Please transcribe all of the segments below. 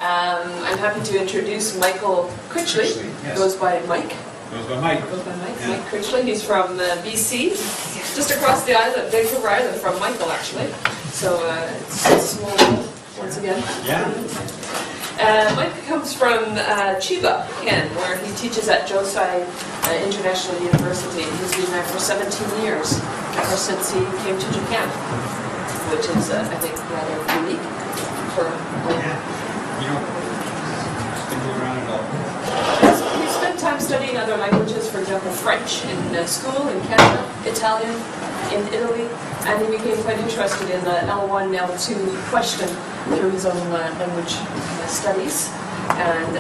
I'm happy to introduce Michael Critchley. Yes. Goes by Mike. Goes by Mike. Goes by Mike. Yeah. Mike Critchley. He's from BC, just across the island, Vancouver Island, from Michael actually. So it's a small world once again. Yeah. Mike comes from Chiba, Japan, where he teaches at Josai International University. He's been there for 17 years, ever since he came to Japan, which is, I think, rather unique for. You know, didn't go around at all. He spent time studying other languages, for example, French in school in Canada, Italian in Italy, and he became quite interested in the L1, L2 question through his own language studies. And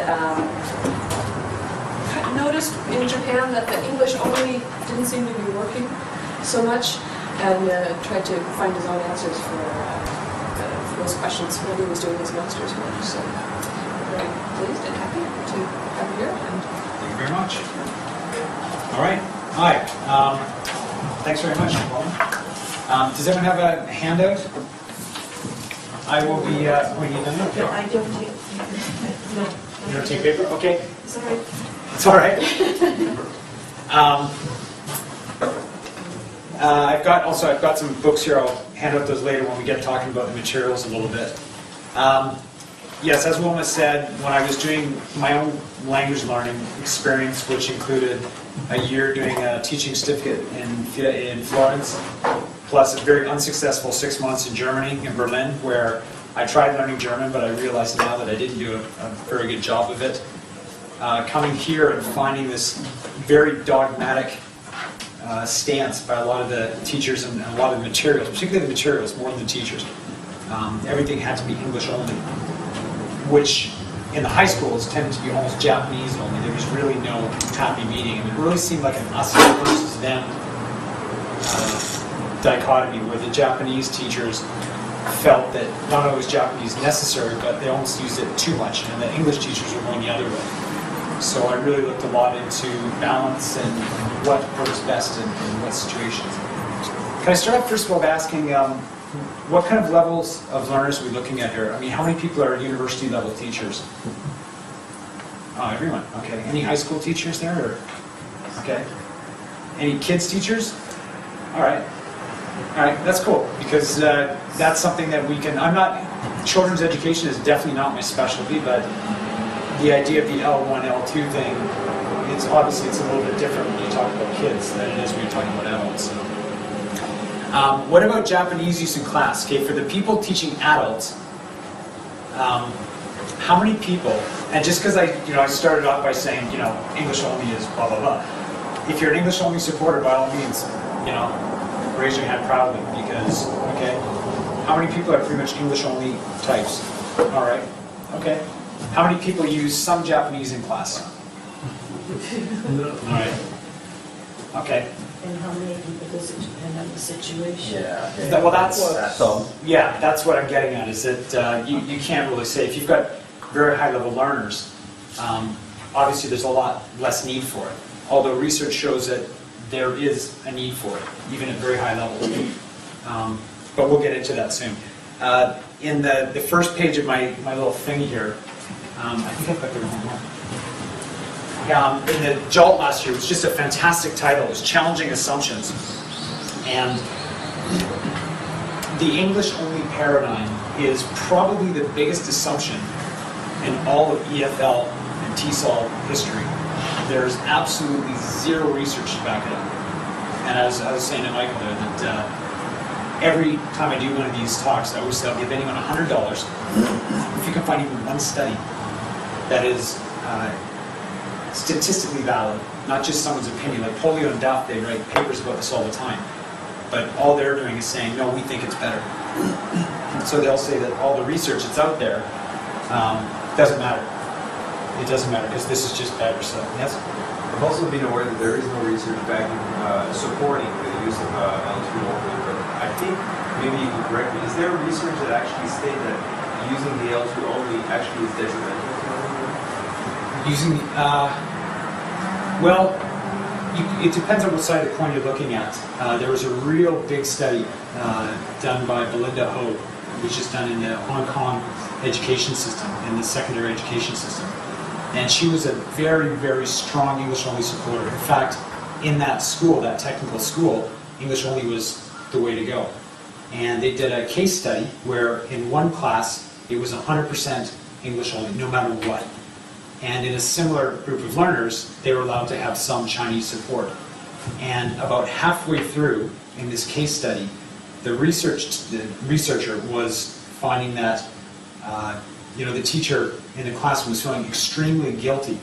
noticed in Japan that the English only didn't seem to be working so much, and tried to find his own answers for those questions when he was doing his master's work. So very pleased and happy to have you here. And Thank you very much. All right. Hi. Thanks very much, Nicole. Does everyone have a handout? I will be. What do you done? Okay. I don't take. No. You don't take paper? Okay. Sorry. It's all right. I've got some books here. I'll hand out those later when we get talking about the materials a little bit. Yes, as Wilma said, when I was doing my own language learning experience, which included a year doing a teaching certificate in Florence, plus a very unsuccessful 6 months in Germany, in Berlin, where I tried learning German, but I realized now that I didn't do a very good job of it. Coming here and finding this very dogmatic stance by a lot of the teachers and a lot of the materials, particularly the materials, more than the teachers. Everything had to be English only, which in the high schools tended to be almost Japanese only. There was really no happy medium. And it really seemed like an us versus them dichotomy, where the Japanese teachers felt that not only was Japanese necessary, but they almost used it too much, and the English teachers were going the other way. So I really looked a lot into balance and what works best in what situations. Can I start off first of all by asking, what kind of levels of learners are we looking at here? I mean, how many people are university level teachers? Oh, everyone. Okay. Any high school teachers there? Or? Okay. Any kids teachers? All right. All right. That's cool, because that's something that we can. Children's education is definitely not my specialty, but the idea of the L1, L2 thing, it's a little bit different when you talk about kids than it is when you're talking about adults. So. What about Japanese use in class? Okay, for the people teaching adults, how many people? And just because I started off by saying, English only is blah blah blah. If you're an English only supporter, by all means, raise your hand proudly, because how many people are pretty much English only types? All right, okay. How many people use some Japanese in class? All right. Okay. And how many people does it depend on the situation? Yeah. Well, that's what I'm getting at. Is that you can't really say if you've got very high level learners. Obviously, there's a lot less need for it. Although research shows that there is a need for it, even at very high levels. But we'll get into that soon. In the first page of my little thing here. I think I've got the wrong one. In the JALT last year, it was just a fantastic title. It was Challenging Assumptions. And the English-only paradigm is probably the biggest assumption in all of EFL and TESOL history. There's absolutely zero research to back it up. And as I was saying to Michael there, that every time I do one of these talks, I always say I'll give anyone $100 if you can find even one study that is statistically valid, not just someone's opinion. Like Polio and Duff, they write papers about this all the time. But all they're doing is saying, no, we think it's better. So they'll say that all the research that's out there doesn't matter. It doesn't matter because this is just better. So, yes? I've also been aware that there is no research backing supporting the use of L2 only, but I think maybe you can correct me. Is there research that actually state that using the L2 only actually is detrimental? Using, it depends on what side of the coin you're looking at. There was a real big study done by Belinda Ho which is done in the Hong Kong education system, in the secondary education system. And she was a very, very strong English-only supporter. In fact, in that school, that technical school, English-only was the way to go. And they did a case study where in one class, it was 100% English-only, no matter what. And in a similar group of learners, they were allowed to have some Chinese support. And about halfway through in this case study, the researcher was finding that the teacher in the class was feeling extremely guilty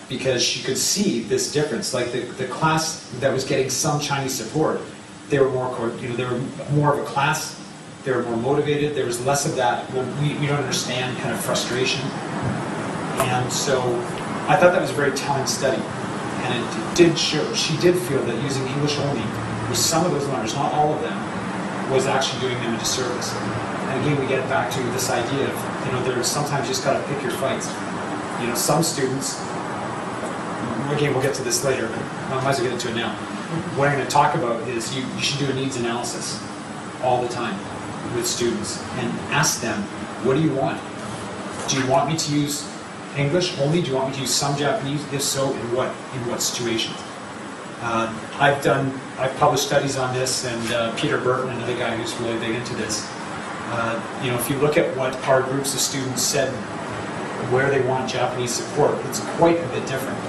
because she could see this difference. Like the class that was getting some Chinese support, they were more, they were more of a class. They were more motivated. There was less of that, well, we don't understand kind of frustration. And so I thought that was a very telling study. And it did show, she did feel that using English only with some of those learners, not all of them, was actually doing them a disservice. And again, we get back to this idea of, there's sometimes you just got to pick your fights. Some students, again, we'll get to this later, but I might as well get into it now. What I'm going to talk about is you should do a needs analysis all the time with students and ask them, what do you want? Do you want me to use English only? Do you want me to use some Japanese? If so, in what situations? I've published studies on this, and Peter Burton, another guy who's really big into this. If you look at what our groups of students said, where they want Japanese support, it's quite a bit different.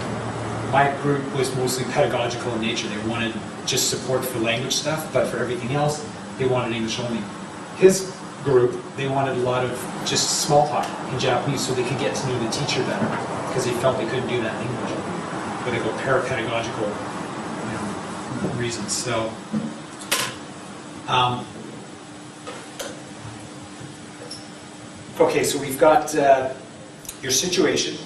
My group was mostly pedagogical in nature. They wanted just support for language stuff, but for everything else, they wanted English only. His group, they wanted a lot of just small talk in Japanese so they could get to know the teacher better, because they felt they couldn't do that in English. But they go parapedagogical reasons. So, okay, so we've got your situation.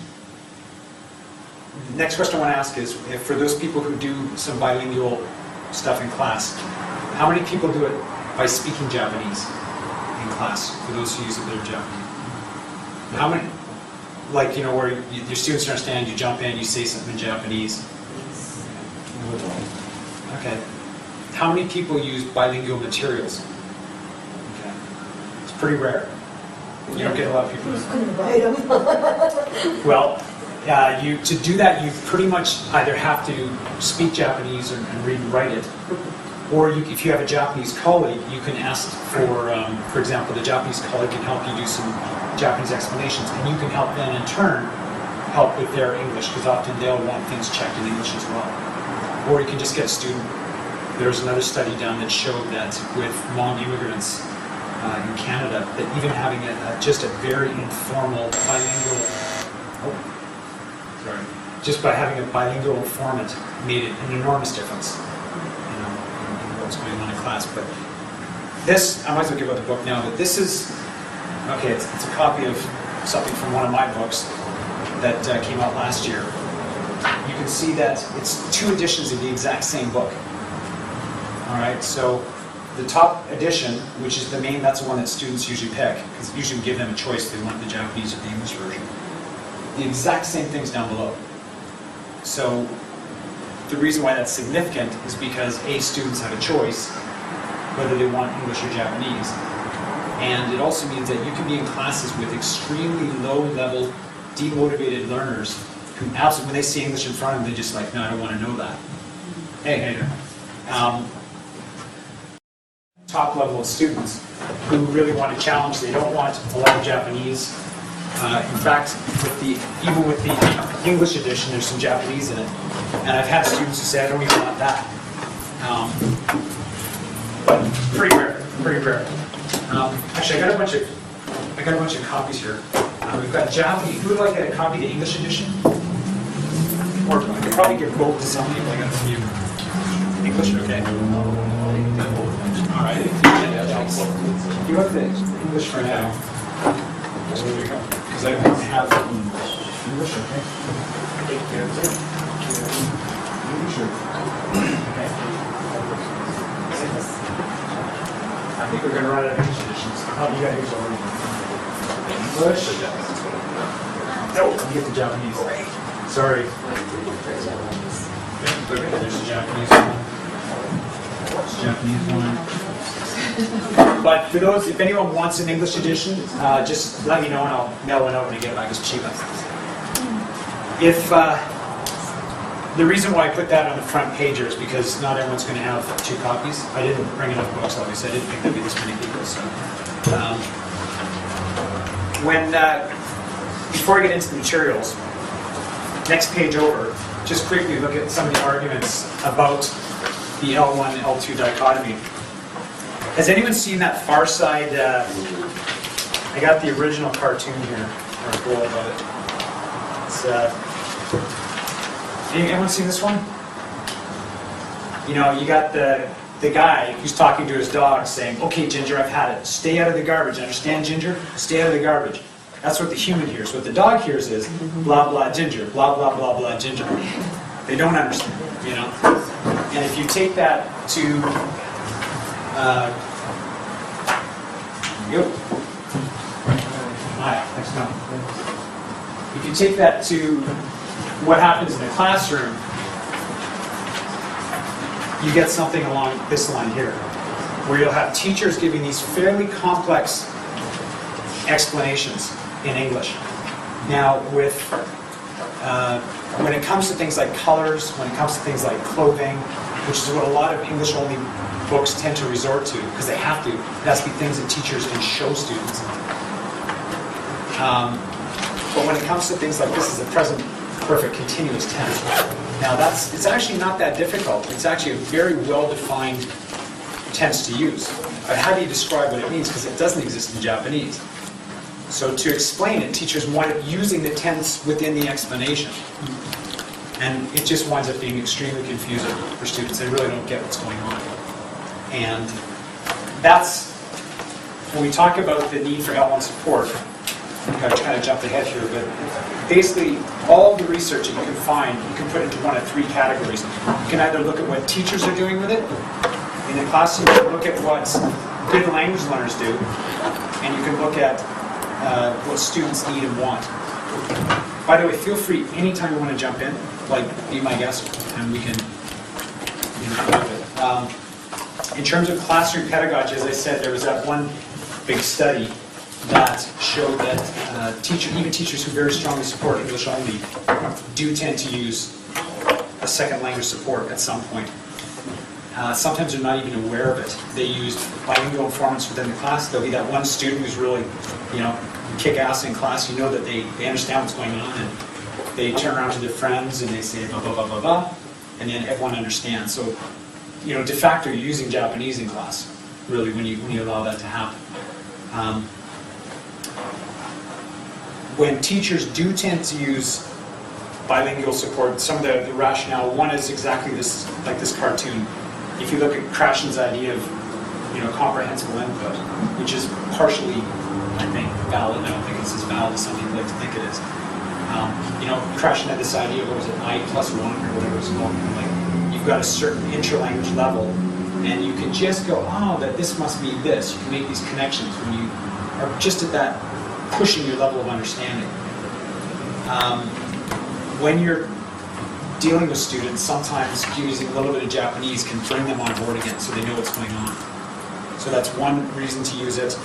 Next question I want to ask is, for those people who do some bilingual stuff in class, how many people do it by speaking Japanese in class, for those who use a bit of Japanese? How many, where your students understand, you jump in, you say something in Japanese? Okay. How many people use bilingual materials? Okay. It's pretty rare. You don't get a lot of people. Who's going to write them? Well, to do that, you pretty much either have to speak Japanese and read and write it, or if you have a Japanese colleague, you can ask for example, the Japanese colleague can help you do some Japanese explanations, and you can help them in turn help with their English, because often they'll want things checked in English as well. Or you can just get a student. There's another study done that showed that with Hmong immigrants in Canada, that even having just a very informal bilingual, just by having a bilingual informant made it an enormous difference, in what's going on in class. But this, I might as well give out the book now, but this is, okay, it's a copy of something from one of my books that came out last year. You can see that it's 2 editions of the exact same book. All right, so the top edition, which is the main, that's the one that students usually pick, because usually we give them a choice, they want the Japanese or the English version. The exact same things down below. So the reason why that's significant is because students have a choice whether they want English or Japanese. And it also means that you can be in classes with extremely low-level, demotivated learners who absolutely, when they see English in front of them, they're just like, no, I don't want to know that. Hey. Top level of students who really want to challenge, they don't want a lot of Japanese. In fact, even with the English edition, there's some Japanese in it. And I've had students who say, I don't even want that. But pretty rare. Actually, I got a bunch of copies here. We've got Japanese. Who would like a copy of the English edition? Or I could probably give both to some people. I got a few. English, okay. All right. You have the English for now. There we go. Because I don't have English, okay. I think we're going to run out of English editions. Oh, you got English already. English? No, you get the Japanese. Sorry. There's the Japanese one. Japanese one. But for those, if anyone wants an English edition, just let me know and I'll mail one out when I get it back. It's cheaper. If the reason why I put that on the front page is because not everyone's going to have 2 copies. I didn't bring enough books, obviously. I didn't think there'd be this many people. So, before I get into the materials, next page over, just quickly look at some of the arguments about the L1 and L2 dichotomy. Has anyone seen that Far Side? I got the original cartoon here, or goal of it. It's, anyone seen this one? You know, you got the guy who's talking to his dog saying, "Okay, Ginger, I've had it. Stay out of the garbage. Understand, Ginger? Stay out of the garbage." That's what the human hears. What the dog hears is, "Blah, blah, Ginger. Blah, blah, blah, blah, Ginger." They don't understand, you know? And if you take that to... If you take that to what happens in the classroom, you get something along this line here, where you'll have teachers giving these fairly complex explanations in English. Now, when it comes to things like colors, when it comes to things like clothing, which is what a lot of English-only books tend to resort to, because they have to. It has to be things that teachers can show students. But when it comes to things like this is a present perfect continuous tense. Now it's actually not that difficult. It's actually a very well-defined tense to use. But how do you describe what it means? Because it doesn't exist in Japanese. So to explain it, teachers wind up using the tense within the explanation. And it just winds up being extremely confusing for students. They really don't get what's going on. And that's, when we talk about the need for L1 support, I think I've kind of jumped ahead here, but basically all the research that you can find, you can put into one of 3 categories. You can either look at what teachers are doing with it. In the classroom, you can look at what good language learners do, and you can look at what students need and want. By the way, feel free anytime you want to jump in, like be my guest, and we can do it. In terms of classroom pedagogy, as I said, there was that one big study that showed that even teachers who very strongly support English only do tend to use a second language support at some point. Sometimes they're not even aware of it. They use bilingual informants within the class. There'll be that one student who's really, kick ass in class. You know that they understand what's going on, and they turn around to their friends and they say blah blah blah blah blah, and then everyone understands. So, de facto, you're using Japanese in class, really, when you allow that to happen. When teachers do tend to use bilingual support, some of the rationale, one is exactly this, like this cartoon. If you look at Krashen's idea of, comprehensible input, which is partially, I think, valid. I don't think it's as valid as some people like to think it is. Krashen had this idea of, what was it, I plus 1 or whatever it's called. Like, you've got a certain inter-language level, and you can just go, oh, that this must mean this. You can make these connections when you are just at that, pushing your level of understanding. When you're dealing with students, sometimes using a little bit of Japanese can bring them on board again so they know what's going on. So that's one reason to use it.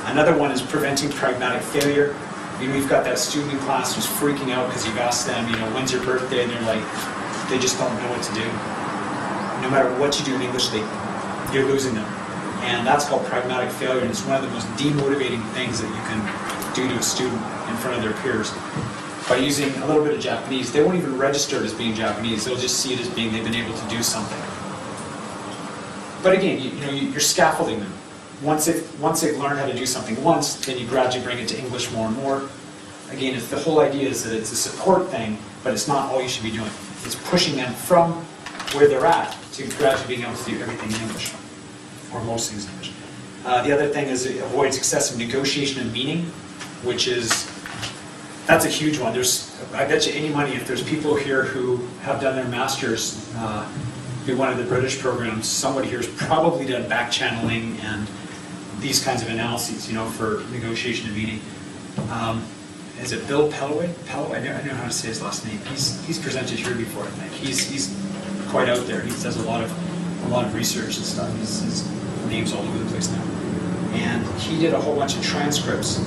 Another one is preventing pragmatic failure. We've got that student in class who's freaking out because you've asked them, when's your birthday? And they're like, they just don't know what to do. No matter what you do in English, you're losing them. And that's called pragmatic failure, and it's one of the most demotivating things that you can do to a student in front of their peers. By using a little bit of Japanese, they won't even register it as being Japanese. They'll just see it as being they've been able to do something. But again, you're scaffolding them. Once they've learned how to do something once, then you gradually bring it to English more and more. Again, the whole idea is that it's a support thing, but it's not all you should be doing. It's pushing them from where they're at to gradually being able to do everything in English, or most things in English. The other thing is it avoids excessive negotiation of meaning, which is, that's a huge one. I bet you any money, if there's people here who have done their master's through one of the British programs, somebody here has probably done back channeling and these kinds of analyses, for negotiation of meaning. Is it Bill Pelloway? I know how to say his last name. He's presented here before, I think. He's quite out there. He does a lot of research and stuff. He's names all over the place now. And he did a whole bunch of transcripts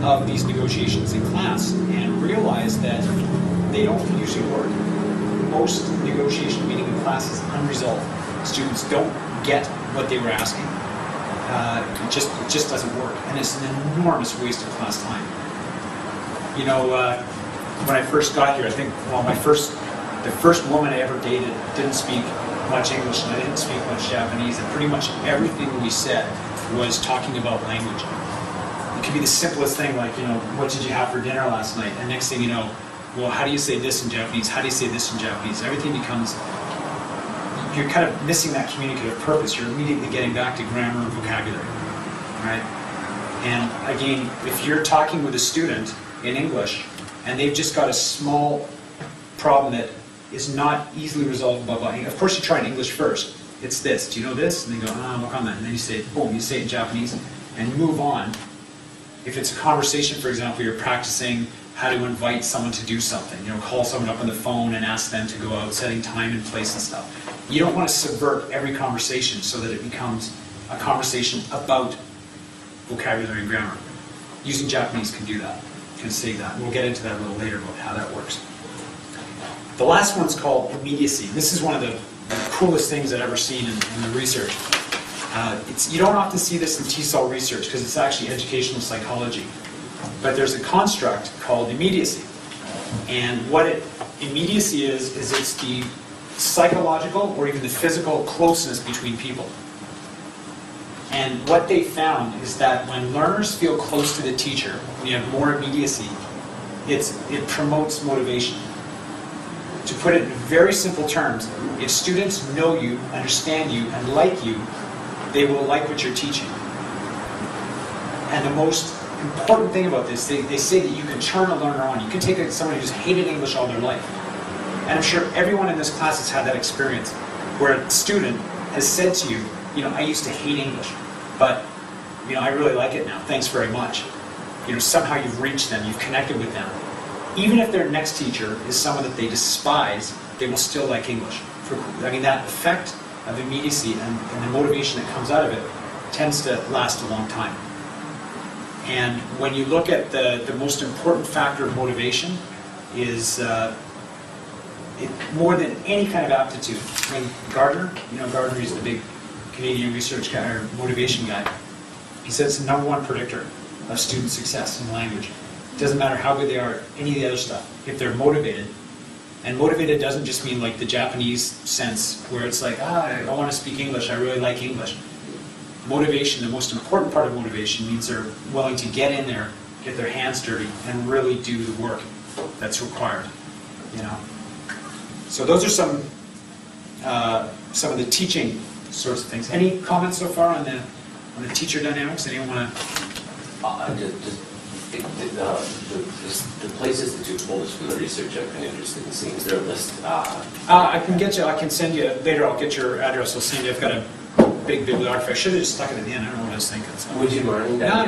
of these negotiations in class and realized that they don't usually work. Most negotiation meeting in class is unresolved. Students don't get what they were asking. It just doesn't work, and it's an enormous waste of class time. You know, when I first got here, I think, well, the first woman I ever dated didn't speak much English, and I didn't speak much Japanese, and pretty much everything we said was talking about language. It could be the simplest thing, like, you know, what did you have for dinner last night? And next thing you know, well, how do you say this in Japanese? How do you say this in Japanese? Everything becomes, you're kind of missing that communicative purpose. You're immediately getting back to grammar and vocabulary, right? And again, if you're talking with a student in English and they've just got a small problem that is not easily resolvable by, of course you try in English first. It's this, do you know this? And they go, work on that. And then you say, boom, you say it in Japanese and move on. If it's a conversation, for example, you're practicing how to invite someone to do something, you know, call someone up on the phone and ask them to go out, setting time and place and stuff. You don't want to subvert every conversation so that it becomes a conversation about vocabulary and grammar. Using Japanese can do that, can say that. We'll get into that a little later about how that works. The last one's called immediacy. This is one of the coolest things I've ever seen in the research. You don't often see this in T-cell research because it's actually educational psychology. But there's a construct called immediacy. And what immediacy is it's the psychological or even the physical closeness between people. And what they found is that when learners feel close to the teacher, when you have more immediacy, it promotes motivation. To put it in very simple terms, if students know you, understand you, and like you, they will like what you're teaching. And the most important thing about this, they say that you can turn a learner on. You can take someone who's hated English all their life. And I'm sure everyone in this class has had that experience, where a student has said to you, you know, I used to hate English, but, you know, I really like it now. Thanks very much. You know, somehow you've reached them, you've connected with them. Even if their next teacher is someone that they despise, they will still like English. I mean, that effect of immediacy and the motivation that comes out of it tends to last a long time. And when you look at the most important factor of motivation is more than any kind of aptitude. When Gardner, you know, Gardner is the big Canadian research guy or motivation guy, he says it's the #1 predictor of student success in language. It doesn't matter how good they are at any of the other stuff. If they're motivated, and motivated doesn't just mean like the Japanese sense where it's like, I want to speak English, I really like English. Motivation, the most important part of motivation, means they're willing to get in there, get their hands dirty, and really do the work that's required. You know. So those are some of the teaching sorts of things. Any comments so far on the teacher dynamics? Anyone want to? The places that you pulled us from the research, I'm kind of interested in seeing. Is there a list? I can send you later. I'll get your address. I'll send you. I've got a big bibliography. I should have just stuck it at the end. I don't know what I was thinking. So. Would you mind? No. I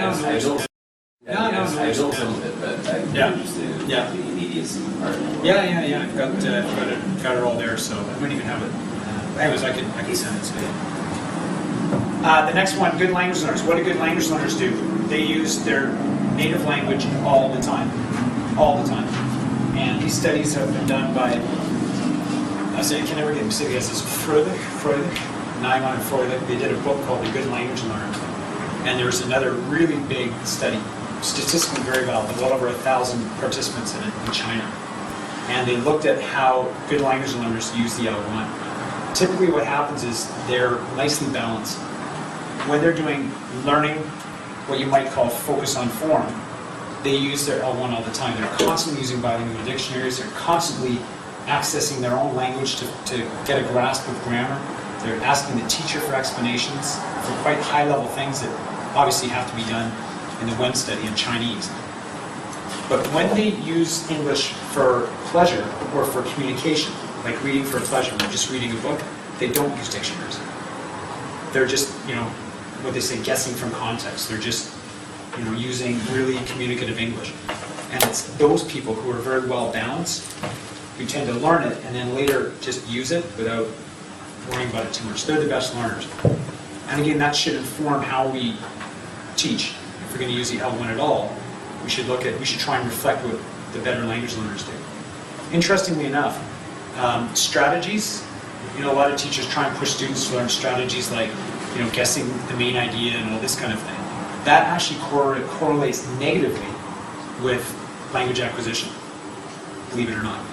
know some of it, but I'm interested in the immediacy part. Yeah. I've got it all there, so I wouldn't even have it. Anyways, I can send it to you. The next one, good language learners. What do good language learners do? They use their native language all the time. And these studies have been done by, I can never get him sick. This is Fröhlich, Naiman and Fröhlich. They did a book called The Good Language Learner. And there was another really big study, statistically very valid, well over 1,000 participants in it in China. And they looked at how good language learners use the L1. Typically what happens is they're nicely balanced. When they're doing learning, what you might call focus on form, they use their L1 all the time. They're constantly using bilingual dictionaries. They're constantly accessing their own language to get a grasp of grammar. They're asking the teacher for explanations for quite high-level things that obviously have to be done in the WEM study in Chinese. But when they use English for pleasure or for communication, like reading for pleasure or just reading a book, they don't use dictionaries. They're just, what they say, guessing from context. They're just, using really communicative English. And it's those people who are very well balanced who tend to learn it and then later just use it without worrying about it too much. They're the best learners. And again, that should inform how we teach. If we're going to use the L1 at all, we should try and reflect what the better language learners do. Interestingly enough, strategies, a lot of teachers try and push students to learn strategies like, guessing the main idea and all this kind of thing. That actually correlates negatively with language acquisition, believe it or not.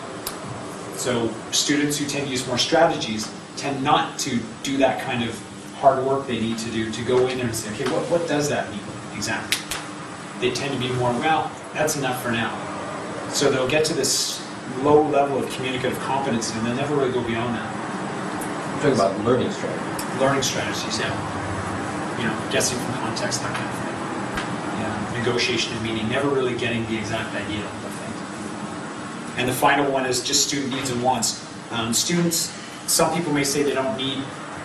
So students who tend to use more strategies tend not to do that kind of hard work they need to do to go in there and say, okay, what does that mean exactly? They tend to be more, well, that's enough for now. So they'll get to this low level of communicative competence and they'll never really go beyond that. You're talking about learning strategy. Learning strategies, yeah. Guessing from context, that kind of thing. Yeah. Negotiation and meaning, never really getting the exact idea of things. And the final one is just student needs and wants. Students, some people may say they don't need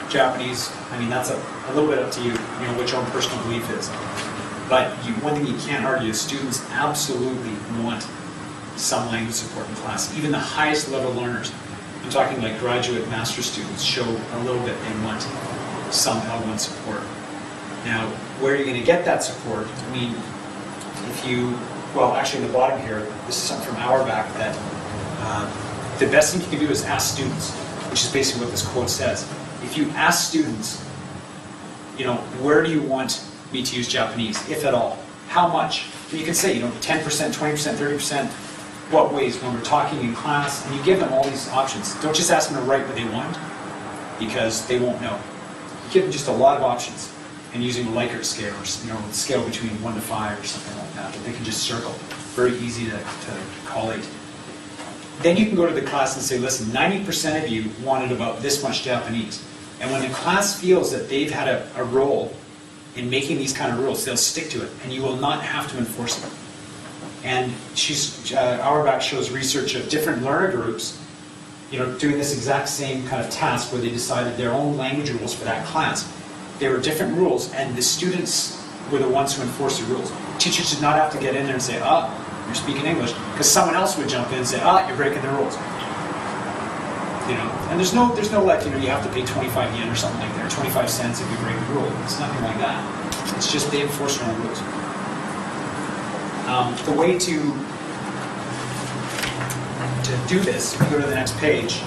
Japanese. I mean, that's a little bit up to you, what your own personal belief is. But one thing you can't argue is students absolutely want some language support in class. Even the highest level learners, I'm talking like graduate master's students, show a little bit they want some L1 support. Now, where are you going to get that support? I mean, actually in the bottom here, this is something from Auerbach that the best thing you can do is ask students, which is basically what this quote says. If you ask students, where do you want me to use Japanese, if at all? How much? You can say, 10%, 20%, 30%, what ways when we're talking in class, and you give them all these options. Don't just ask them to write what they want, because they won't know. You give them just a lot of options, and using a Likert scale, or scale between 1 to 5 or something like that they can just circle. Very easy to collate. Then you can go to the class and say, listen, 90% of you wanted about this much Japanese. And when the class feels that they've had a role in making these kind of rules, they'll stick to it, and you will not have to enforce them. And Auerbach shows research of different learner groups, doing this exact same kind of task where they decided their own language rules for that class. There were different rules, and the students were the ones who enforced the rules. Teachers did not have to get in there and say, you're speaking English, because someone else would jump in and say, you're breaking the rules. And there's no like, you have to pay 25 yen or something like that, or 25 cents if you break the rule. It's nothing like that. It's just they enforce their own rules. The way to do this, if you go to the next page,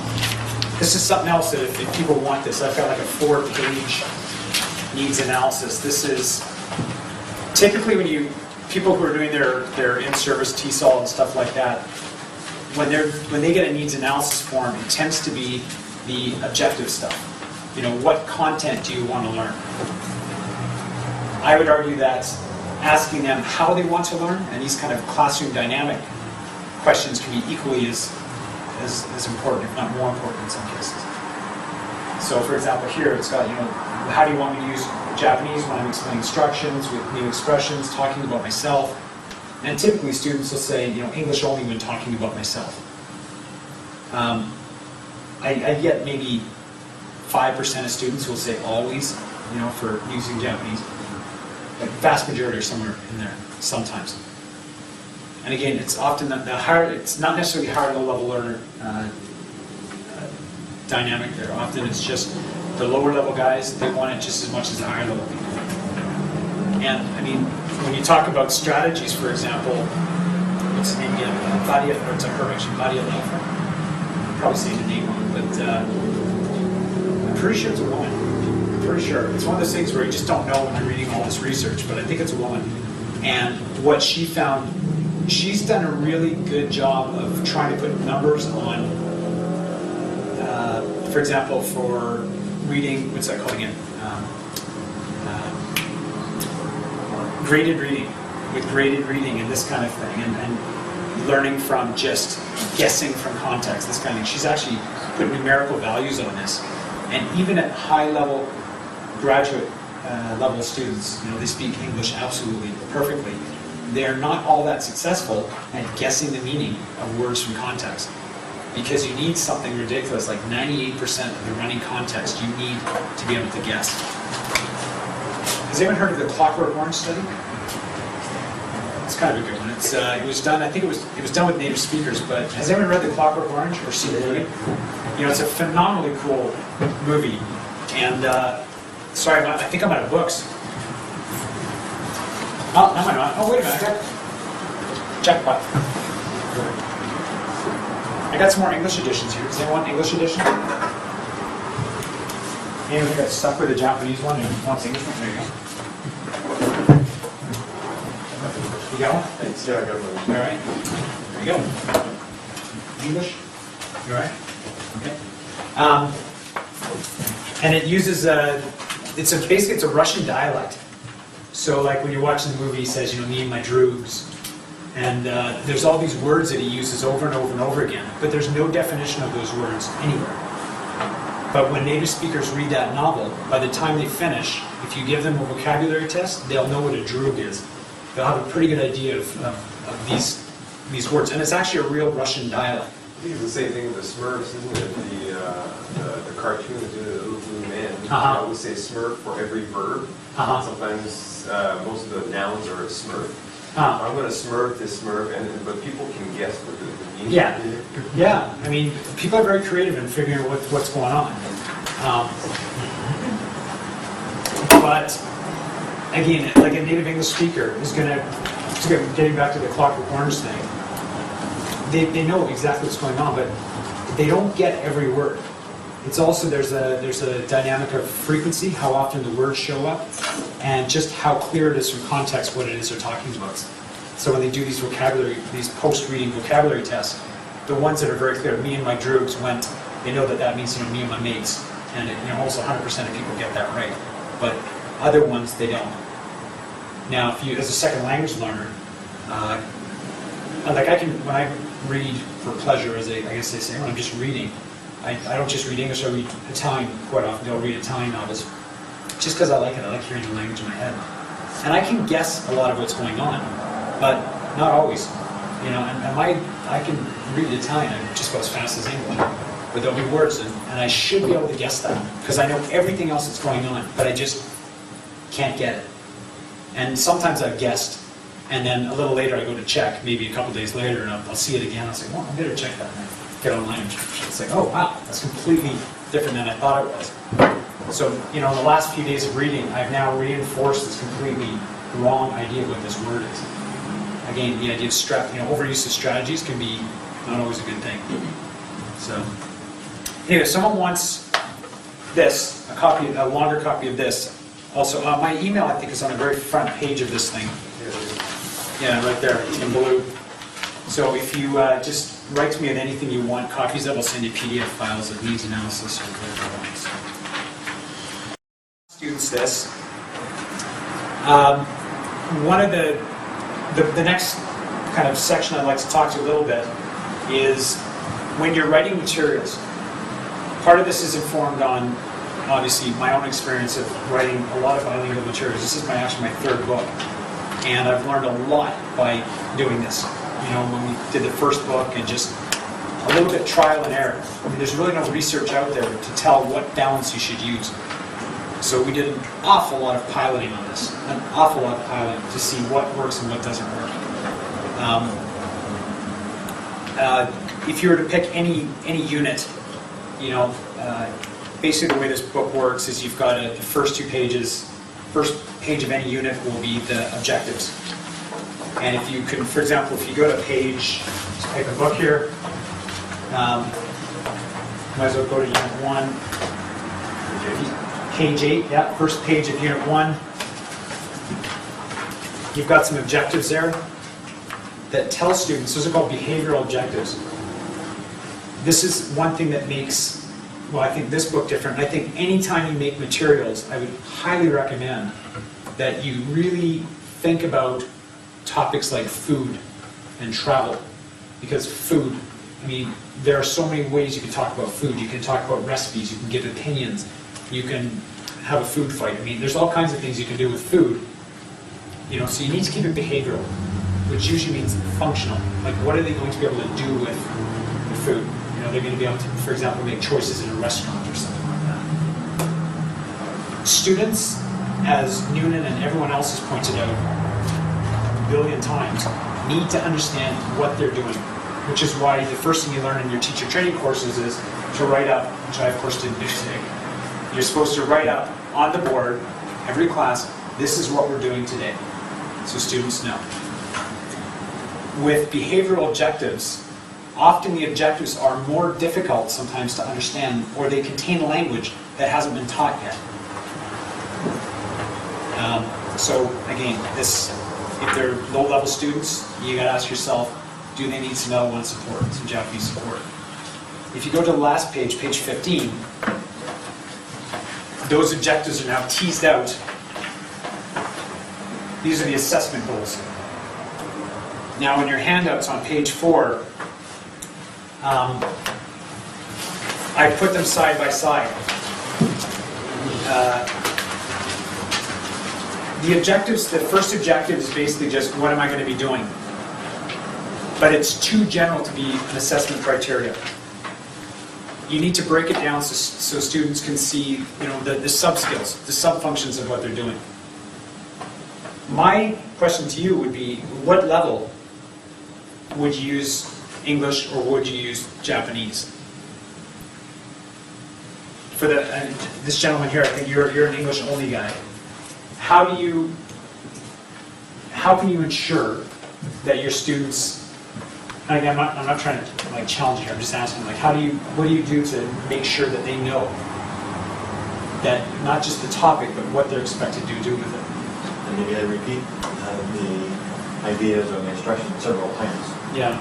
this is something else that if people want this, I've got like a 4-page needs analysis. This is typically when people who are doing their in-service TESOL and stuff like that, when they get a needs analysis form, it tends to be the objective stuff. What content do you want to learn? I would argue that asking them how they want to learn, and these kind of classroom dynamic questions can be equally as important, if not more important in some cases. So for example here, it's got, how do you want me to use Japanese when I'm explaining instructions with new expressions, talking about myself? And typically students will say, English only when talking about myself. I get maybe 5% of students who will say always, for using Japanese. But the vast majority are somewhere in there, sometimes. And again, it's often it's not necessarily higher level learner dynamic there. Often it's just the lower level guys, they want it just as much as the higher level people. And I mean, when you talk about strategies, for example, what's the name again? Badia, or it's a her actually, Badia Lafa. I'm probably saying the name wrong, but I'm pretty sure it's a woman. I'm pretty sure. It's one of those things where you just don't know when you're reading all this research, but I think it's a woman. And what she found, she's done a really good job of trying to put numbers on, for example, for reading, what's that called again? Graded reading, with graded reading and this kind of thing, and learning from just guessing from context, this kind of thing. She's actually put numerical values on this. And even at high level, graduate level students, they speak English absolutely perfectly. They're not all that successful at guessing the meaning of words from context. Because you need something ridiculous, like 98% of the running context you need to be able to guess. Has anyone heard of the Clockwork Orange study? It's kind of a good one. It was done, I think it was done with native speakers, but has anyone read the Clockwork Orange or seen the movie? It's a phenomenally cool movie. And Sorry, I think I'm out of books. Oh, no, I'm not. Oh, wait a minute. I got jackpot. I got some more English editions here. Does anyone want English edition? Anyone got stuck with a Japanese one and wants English one? There you go. You got one? Thanks. Yeah, I got one. All right. There you go. English? You all right? Okay. And it uses basically it's a Russian dialect. So like when you're watching the movie, he says, me and my droogs. And there's all these words that he uses over and over and over again, but there's no definition of those words anywhere. But when native speakers read that novel, by the time they finish, if you give them a vocabulary test, they'll know what a droog is. They'll have a pretty good idea of these words. And it's actually a real Russian dialect. I think it's the same thing with the Smurfs, isn't it? The cartoon, the Little Blue Man. I always say Smurf for every verb. Sometimes most of the nouns are a Smurf. I'm going to Smurf this Smurf, but people can guess what the meaning is. Yeah. I mean, people are very creative in figuring out what's going on. But again, like a native English speaker is getting back to the Clockwork Orange thing. They know exactly what's going on, but they don't get every word. It's also there's a dynamic of frequency, how often the words show up, and just how clear it is from context what it is they're talking about. So when they do these post-reading vocabulary tests, the ones that are very clear, me and my droogs they know that means me and my mates, and almost 100% of people get that right. But other ones they don't. Now, if you, as a second language learner, when I read for pleasure, I guess they say, when I'm just reading. I don't just read English, I read Italian quite often. I'll read Italian novels just because I like it. I like hearing the language in my head. And I can guess a lot of what's going on, but not always. And I can read Italian just about as fast as English, but there'll be words, and I should be able to guess that because I know everything else that's going on, but I just can't get it. And sometimes I've guessed, and then a little later I go to check, maybe a couple days later, and I'll see it again. I'll say, well, I better check that now. Get online and it's like, oh wow, that's completely different than I thought it was. So, in the last few days of reading, I've now reinforced this completely wrong idea of what this word is. Again, the idea of overuse of strategies can be not always a good thing. So, anyway, someone wants this, a longer copy of this. Also, my email I think is on the very front page of this thing. Yeah, right there, it's in blue. So if you just write to me with anything you want copies of, I'll send you PDF files of needs analysis or whatever you want. Students this. One of the next kind of section I'd like to talk to you a little bit is when you're writing materials. Part of this is informed on, obviously, my own experience of writing a lot of bilingual materials. This is actually my third book. And I've learned a lot by doing this. When we did the first book and just a little bit trial and error. I mean, there's really no research out there to tell what balance you should use. So we did an awful lot of piloting on this, to see what works and what doesn't work. If you were to pick any unit, basically the way this book works is you've got the first first page of any unit will be the objectives. And if you can, for example, if you go to page, let's pick a book here, might as well go to Unit 1. Page 8, yeah, first page of Unit 1. You've got some objectives there that tell students, those are called behavioral objectives. This is one thing that makes, I think this book different. I think anytime you make materials, I would highly recommend that you really think about topics like food and travel, because food, there are so many ways you can talk about food. You can talk about recipes, you can give opinions, you can have a food fight. There's all kinds of things you can do with food. So you need to keep it behavioral, which usually means functional. Like, what are they going to be able to do with the food? They're going to be able to, for example, make choices in a restaurant or something like that. Students, as Noonan and everyone else has pointed out a billion times, need to understand what they're doing, which is why the first thing you learn in your teacher training courses is to write up, which I of course didn't do today. You're supposed to write up on the board, every class, this is what we're doing today, so students know. With behavioral objectives, often the objectives are more difficult sometimes to understand, or they contain language that hasn't been taught yet. So again, if they're low-level students, you got to ask yourself, do they need some L1 support, some Japanese support? If you go to the last page, page 15, those objectives are now teased out. These are the assessment goals. Now in your handouts on page 4, I put them side by side. The objectives, the first objective is basically just what am I going to be doing? But it's too general to be an assessment criteria. You need to break it down so students can see, the sub-skills, the sub-functions of what they're doing. My question to you would be, what level would you use English or would you use Japanese? For this gentleman here, I think you're an English-only guy. How can you ensure that your students? I'm not trying to challenge you here. I'm just asking, what do you do to make sure that they know that not just the topic, but what they're expected to do with it? And maybe I repeat the ideas or the instructions several times. Yeah.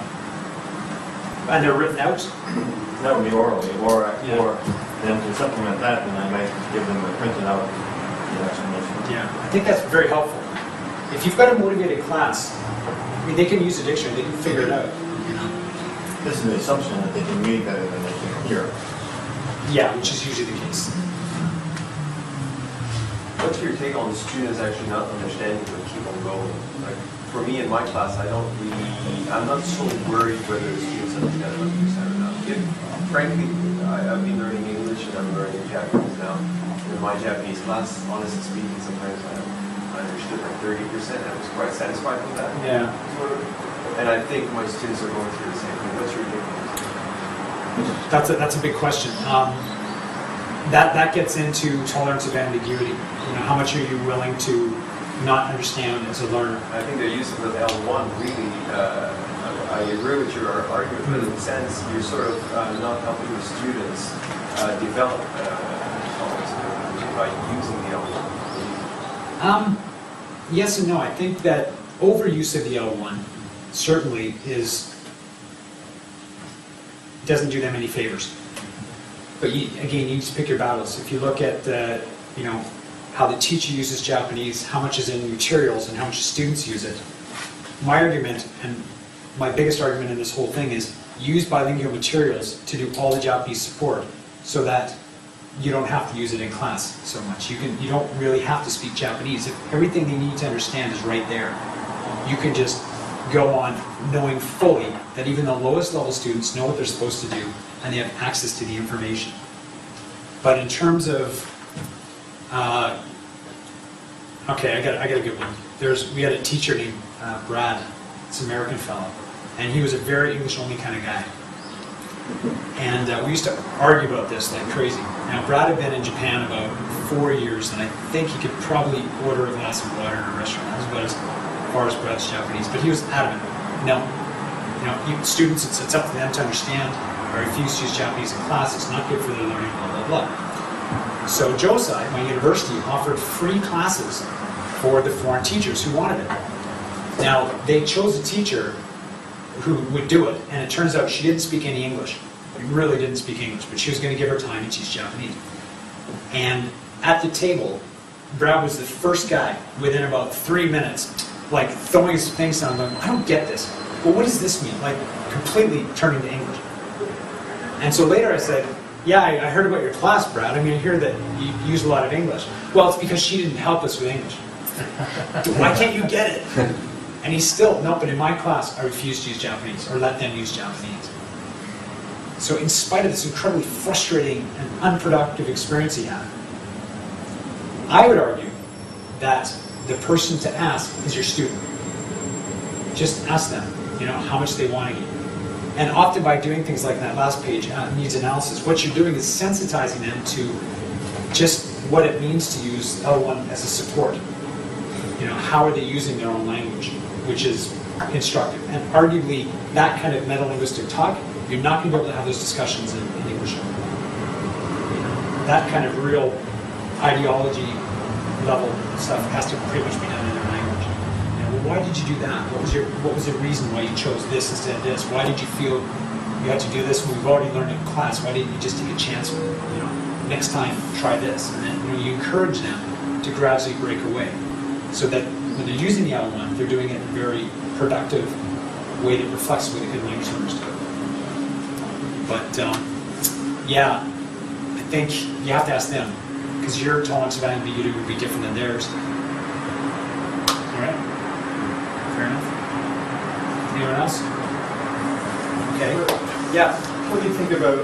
And they're written out? That would be orally, or then to supplement that, then I might give them a printed out the explanation. Yeah, I think that's very helpful. If you've got a motivated class, they can use a dictionary, they can figure it out. This is the assumption that they can read better than they can hear. Yeah, which is usually the case. What's your take on students actually not understanding but keep on going? Like for me in my class, I'm not so worried whether the students understand or not. Frankly, I've been learning English and I'm learning Japanese now. In my Japanese class, honestly speaking, sometimes I understood like 30%. I was quite satisfied with that. Yeah. And I think my students are going through the same thing. What's your take on this? That's a big question. That gets into tolerance of ambiguity. How much are you willing to not understand as a learner? I think the use of the L1 really, I agree with your argument, but in a sense, you're sort of not helping the students develop tolerance by using the L1. Yes and no. I think that overuse of the L1 certainly doesn't do them any favors. But again, you need to pick your battles. If you look at how the teacher uses Japanese, how much is in materials, and how much students use it. My argument, and my biggest argument in this whole thing, is use bilingual materials to do all the Japanese support, so that you don't have to use it in class so much. You don't really have to speak Japanese. If everything they need to understand is right there, you can just go on knowing fully that even the lowest level students know what they're supposed to do and they have access to the information. But in terms of, okay, I got a good one. We had a teacher named Brad, it's an American fellow, and he was a very English-only kind of guy. And we used to argue about this like crazy. Now, Brad had been in Japan about 4 years, and I think he could probably order a glass of water in a restaurant. That was about as far as Brad's Japanese. But he was adamant. No, students, it's up to them to understand. I refuse to use Japanese in class. It's not good for their learning, blah, blah, blah. So JOSI, my university, offered free classes for the foreign teachers who wanted it. Now, they chose a teacher who would do it, and it turns out she didn't speak any English. She really didn't speak English, but she was going to give her time and teach Japanese. And at the table, Brad was the first guy within about 3 minutes, like throwing his things down, going, I don't get this. Well, what does this mean? Like completely turning to English. And so later I said, yeah, I heard about your class, Brad. I hear that you use a lot of English. Well, it's because she didn't help us with English. Why can't you get it? And he's still, no, but in my class, I refuse to use Japanese, or let them use Japanese. So in spite of this incredibly frustrating and unproductive experience he had, I would argue that the person to ask is your student. Just ask them, how much they want to give. And often by doing things like that last page, needs analysis, what you're doing is sensitizing them to just what it means to use L1 as a support. You know, how are they using their own language, which is instructive. And arguably, that kind of meta-linguistic talk, you're not going to be able to have those discussions in English. That kind of real ideology level stuff has to pretty much be done in their language. You know, well, why did you do that? What was the reason why you chose this instead of this? Why did you feel you had to do this when we've already learned it in class? Why didn't you just take a chance with it? You know, next time try this, and then you encourage them to gradually break away, so that when they're using the L1, they're doing it in a very productive way that reflects the way the good language learners do it. But yeah, I think you have to ask them, because your tolerance of ambiguity would be different than theirs. All right? Fair enough? Anyone else? Okay. Yeah. What do you think about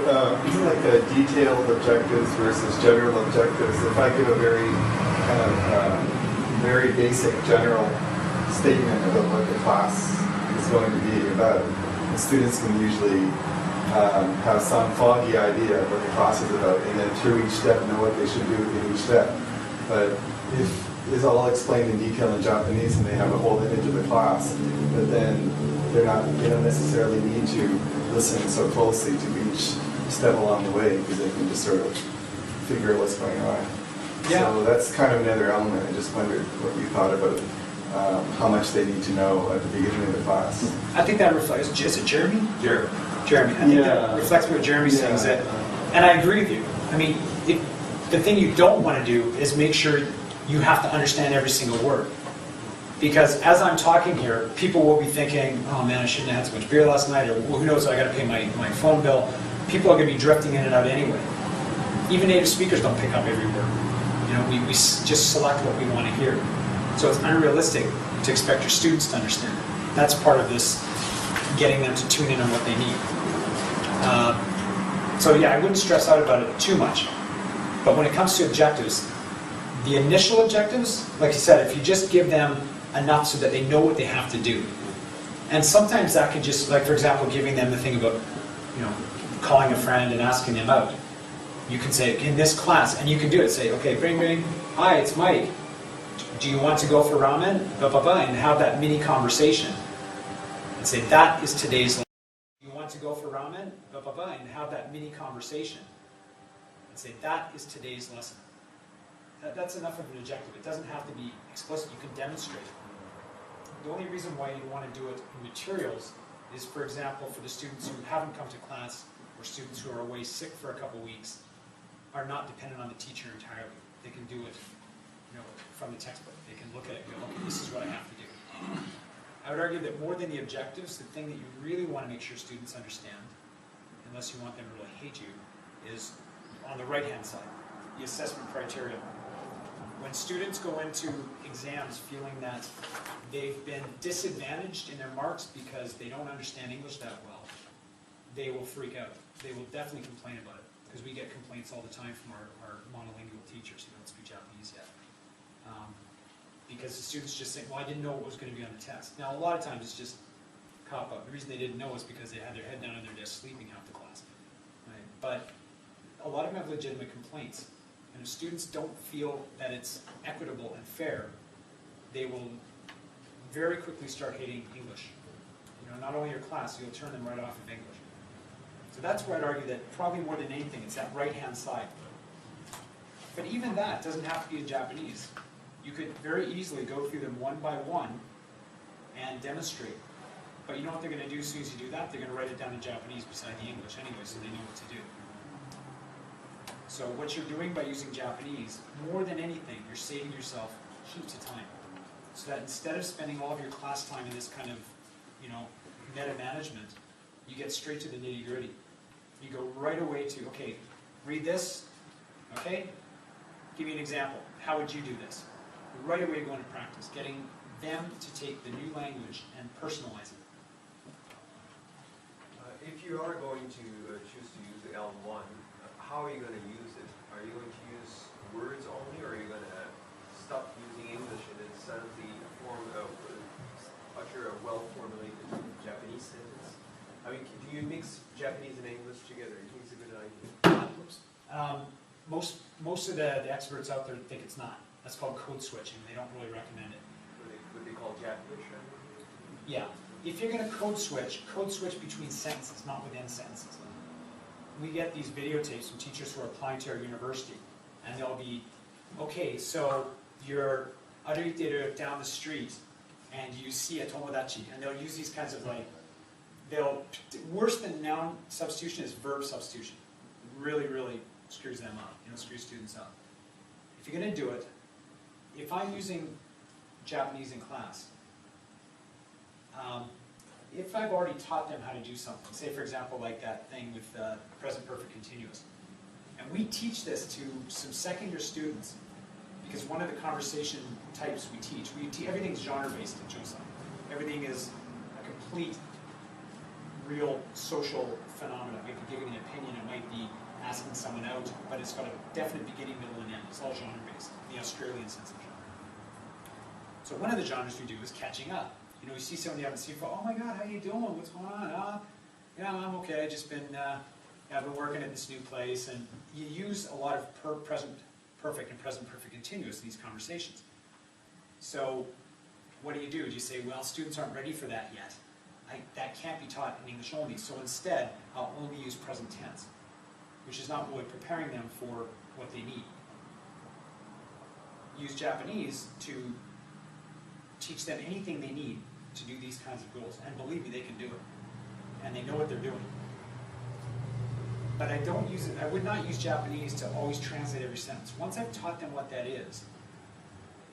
like the detailed objectives versus general objectives? If I give a very kind of very basic general statement about what the class is going to be about, the students can usually have some foggy idea of what the class is about, and then through each step know what they should do in each step. But if it's all explained in detail in Japanese and they have a whole image of the class, but then they don't necessarily need to listen so closely to each step along the way, because they can just sort of figure out what's going on. Yeah. So that's kind of another element. I just wondered what you thought about how much they need to know at the beginning of the class. I think that reflects, is it Jeremy? Jeremy. Jeremy. I think that reflects what Jeremy's saying, is that, and I agree with you. I mean, the thing you don't want to do is make sure you have to understand every single word. Because as I'm talking here, people will be thinking, oh man, I shouldn't have had so much beer last night, or well, who knows, I got to pay my phone bill. People are going to be drifting in and out anyway. Even native speakers don't pick up every word. You know, we just select what we want to hear. So it's unrealistic to expect your students to understand it. That's part of this, getting them to tune in on what they need. So yeah, I wouldn't stress out about it too much. But when it comes to objectives, the initial objectives, like you said, if you just give them enough so that they know what they have to do. And sometimes that can just, like for example, giving them the thing about, you know, calling a friend and asking them out. You can say, in this class, and you can do it, say, okay, bring, hi, it's Mike. Do you want to go for ramen? Blah, blah, blah, and have that mini conversation. And say, that is today's lesson. Do you want to go for ramen? Blah, blah, blah, and have that mini conversation. And say, that is today's lesson. That's enough of an objective. It doesn't have to be explicit. You can demonstrate it. The only reason why you want to do it in materials is, for example, for the students who haven't come to class, or students who are away sick for a couple weeks, are not dependent on the teacher entirely. They can do it, you know, from the textbook. They can look at it and go, okay, this is what I have to do. I would argue that more than the objectives, the thing that you really want to make sure students understand, unless you want them to really hate you, is on the right-hand side, the assessment criteria. When students go into exams feeling that they've been disadvantaged in their marks because they don't understand English that well, they will freak out. They will definitely complain about it, because we get complaints all the time from our monolingual teachers who don't speak Japanese yet. Because the students just think, well, I didn't know what was going to be on the test. Now, a lot of times it's just cop-out. The reason they didn't know is because they had their head down on their desk sleeping half the class. Right? But a lot of them have legitimate complaints. And if students don't feel that it's equitable and fair, they will very quickly start hating English. You know, not only your class, you'll turn them right off of English. So that's where I'd argue that probably more than anything, it's that right-hand side. But even that doesn't have to be in Japanese. You could very easily go through them one by one and demonstrate. But you know what they're going to do as soon as you do that? They're going to write it down in Japanese beside the English anyway, so they know what to do. So what you're doing by using Japanese, more than anything, you're saving yourself heaps of time. So that instead of spending all of your class time in this kind of, you know, meta management, you get straight to the nitty-gritty. You go right away to, okay, read this, okay? Give me an example. How would you do this? Right away go into practice, getting them to take the new language and personalize it. If you are going to choose to use the L1, how are you going to use it? Are you going to use words only, or are you going to stop using English and then suddenly utter a well-formulated Japanese sentence? I mean, do you mix Japanese and English together? Do you think it's a good idea? Most most of the experts out there think it's not. That's called code switching. They don't really recommend it. Would they call Japanese? Yeah. If you're going to code switch between sentences, not within sentences. We get these videotapes from teachers who are applying to our university, and they'll be, okay, so you're down the street, and you see a tomodachi, and they'll use these kinds of worse than noun substitution is verb substitution. It really, really screws them up, screws students up. If you're going to do it, if I'm using Japanese in class, if I've already taught them how to do something, say for example like that thing with present perfect continuous, and we teach this to some second year students, because one of the conversation types we teach everything's genre-based in Joseon. Everything is a complete, real social phenomenon. It might be giving an opinion, it might be asking someone out, but it's got a definite beginning, middle, and end. It's all genre-based, the Australian sense of genre. So one of the genres we do is catching up. You see someone you haven't seen for, oh my God, how you doing? What's going on? Yeah, I'm okay. I've been working at this new place, and you use a lot of present perfect and present perfect continuous in these conversations. So what do? Do you say, well, students aren't ready for that yet. That can't be taught in English only. So instead, I'll only use present tense, which is not really preparing them for what they need. Use Japanese to teach them anything they need to do these kinds of goals. And believe me, they can do it. And they know what they're doing. But I would not use Japanese to always translate every sentence. Once I've taught them what that is,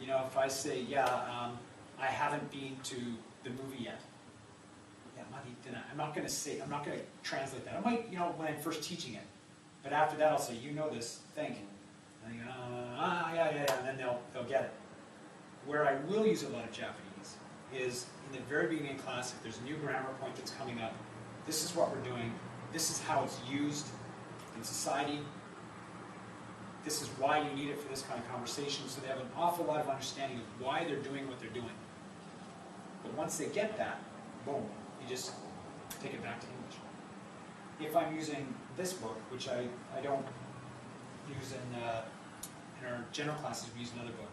if I say, yeah, I haven't been to the movie yet. Yeah, I'm not going to translate that. I might, when I'm first teaching it. But after that, I'll say, this thing. And they go, yeah, and then they'll get it. Where I will use a lot of Japanese is in the very beginning of class, if there's a new grammar point that's coming up, this is what we're doing, this is how it's used in society, this is why you need it for this kind of conversation, so they have an awful lot of understanding of why they're doing what they're doing. But once they get that, boom, you just take it back to English. If I'm using this book, which I don't use in our general classes, we use another book,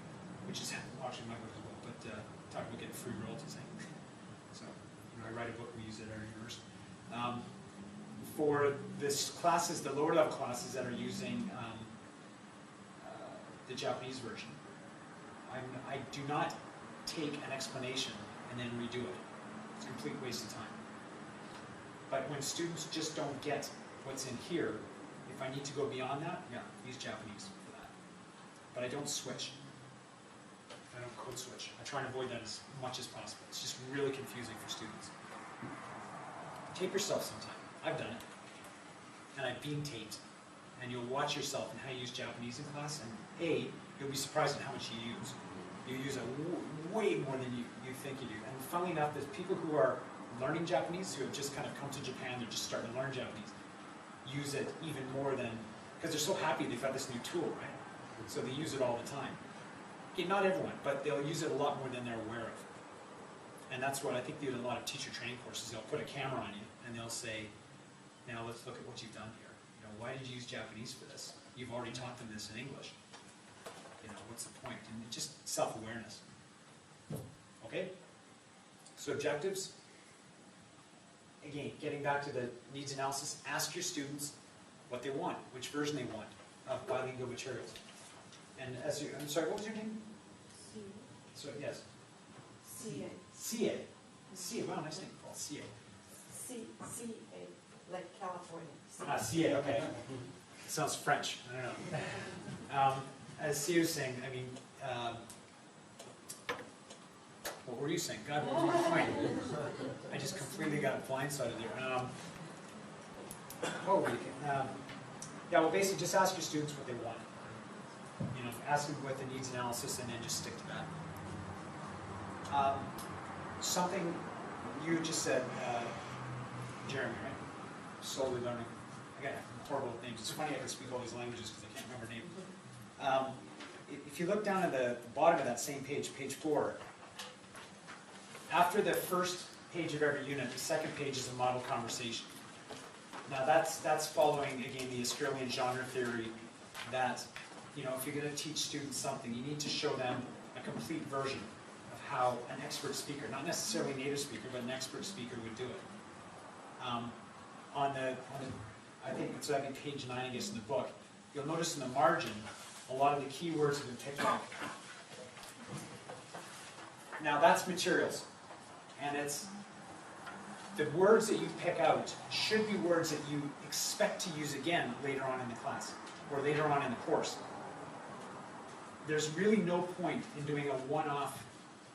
which is actually my book as well, but talking about getting free royalties. So, I write a book, we use it at our university. For this classes, the lower level classes that are using the Japanese version, I do not take an explanation and then redo it. It's a complete waste of time. But when students just don't get what's in here, if I need to go beyond that, yeah, use Japanese for that. But I don't switch. I don't code switch. I try and avoid that as much as possible. It's just really confusing for students. Tape yourself sometime. I've done it. And I've been taped. And you'll watch yourself and how you use Japanese in class, and you'll be surprised at how much you use. You use way more than you think you do. And funnily enough, there's people who are learning Japanese, who have just kind of come to Japan, they're just starting to learn Japanese, use it even more than, because they're so happy they've got this new tool, right? So they use it all the time. Okay, not everyone, but they'll use it a lot more than they're aware of. And that's what I think they do in a lot of teacher training courses. They'll put a camera on you and they'll say, now let's look at what you've done here. Why did you use Japanese for this? You've already taught them this in English. What's the point? And just self-awareness. Okay? So objectives. Again, getting back to the needs analysis, ask your students what they want, which version they want of bilingual materials. And I'm sorry, what was your name? C. So, yes. CA. CA. CA, wow, nice name, Paul. CA. CA, like California. CA, okay. Sounds French, I don't know. As CA was saying, what were you saying? God, what was your point? I just completely got blindsided there. Yeah, well, basically, just ask your students what they want. Ask them with the needs analysis, and then just stick to that. Something you just said, Jeremy, right? Slowly learning. I got horrible names. It's funny I can speak all these languages because I can't remember names. If you look down at the bottom of that same page, page 4, after the first page of every unit, the second page is a model conversation. Now that's following, again, the Australian genre theory that you know, if you're going to teach students something, you need to show them a complete version of how an expert speaker, not necessarily a native speaker, but an expert speaker would do it. I think it's page 9, I guess, in the book, you'll notice in the margin, a lot of the key words have been picked out. Now that's materials, and it's the words that you pick out should be words that you expect to use again later on in the class, or later on in the course. There's really no point in doing a one-off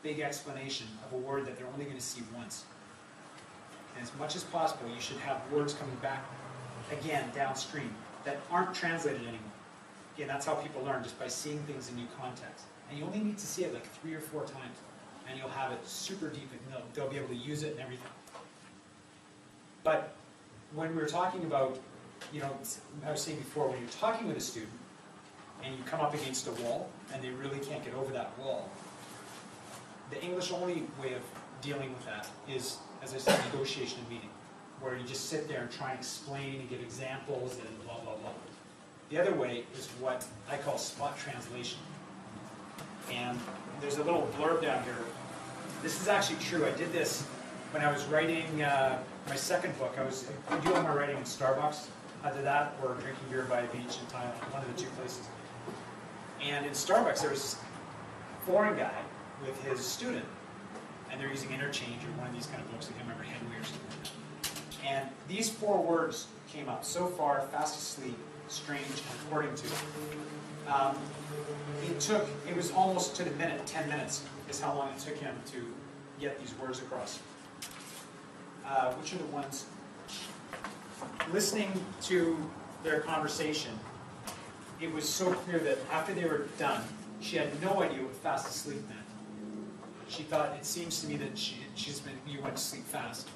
big explanation of a word that they're only going to see once. And as much as possible, you should have words coming back again downstream that aren't translated anymore. Again, that's how people learn, just by seeing things in new context. And you only need to see it like 3 or 4 times, and you'll have it super deep, and they'll be able to use it and everything. But when we were talking about, you know, I was saying before, when you're talking with a student, and you come up against a wall, and they really can't get over that wall, the English-only way of dealing with that is, as I said, negotiation and meeting, where you just sit there and try and explain and give examples and blah, blah, blah. The other way is what I call spot translation. And there's a little blurb down here. This is actually true. I did this when I was writing my second book. I do all my writing in Starbucks. Either that or drinking beer by a beach in Thailand, one of the 2 places. And in Starbucks, there was this foreign guy with his student, and they're using Interchange or one of these kind of books. I can't remember, Henry or something like that. And these 4 words came up: so far, fast asleep, strange, and according to. It was almost to the minute, 10 minutes is how long it took him to get these words across. Which are the ones? Listening to their conversation, it was so clear that after they were done, she had no idea what fast asleep meant. She thought, it seems to me that you went to sleep fast.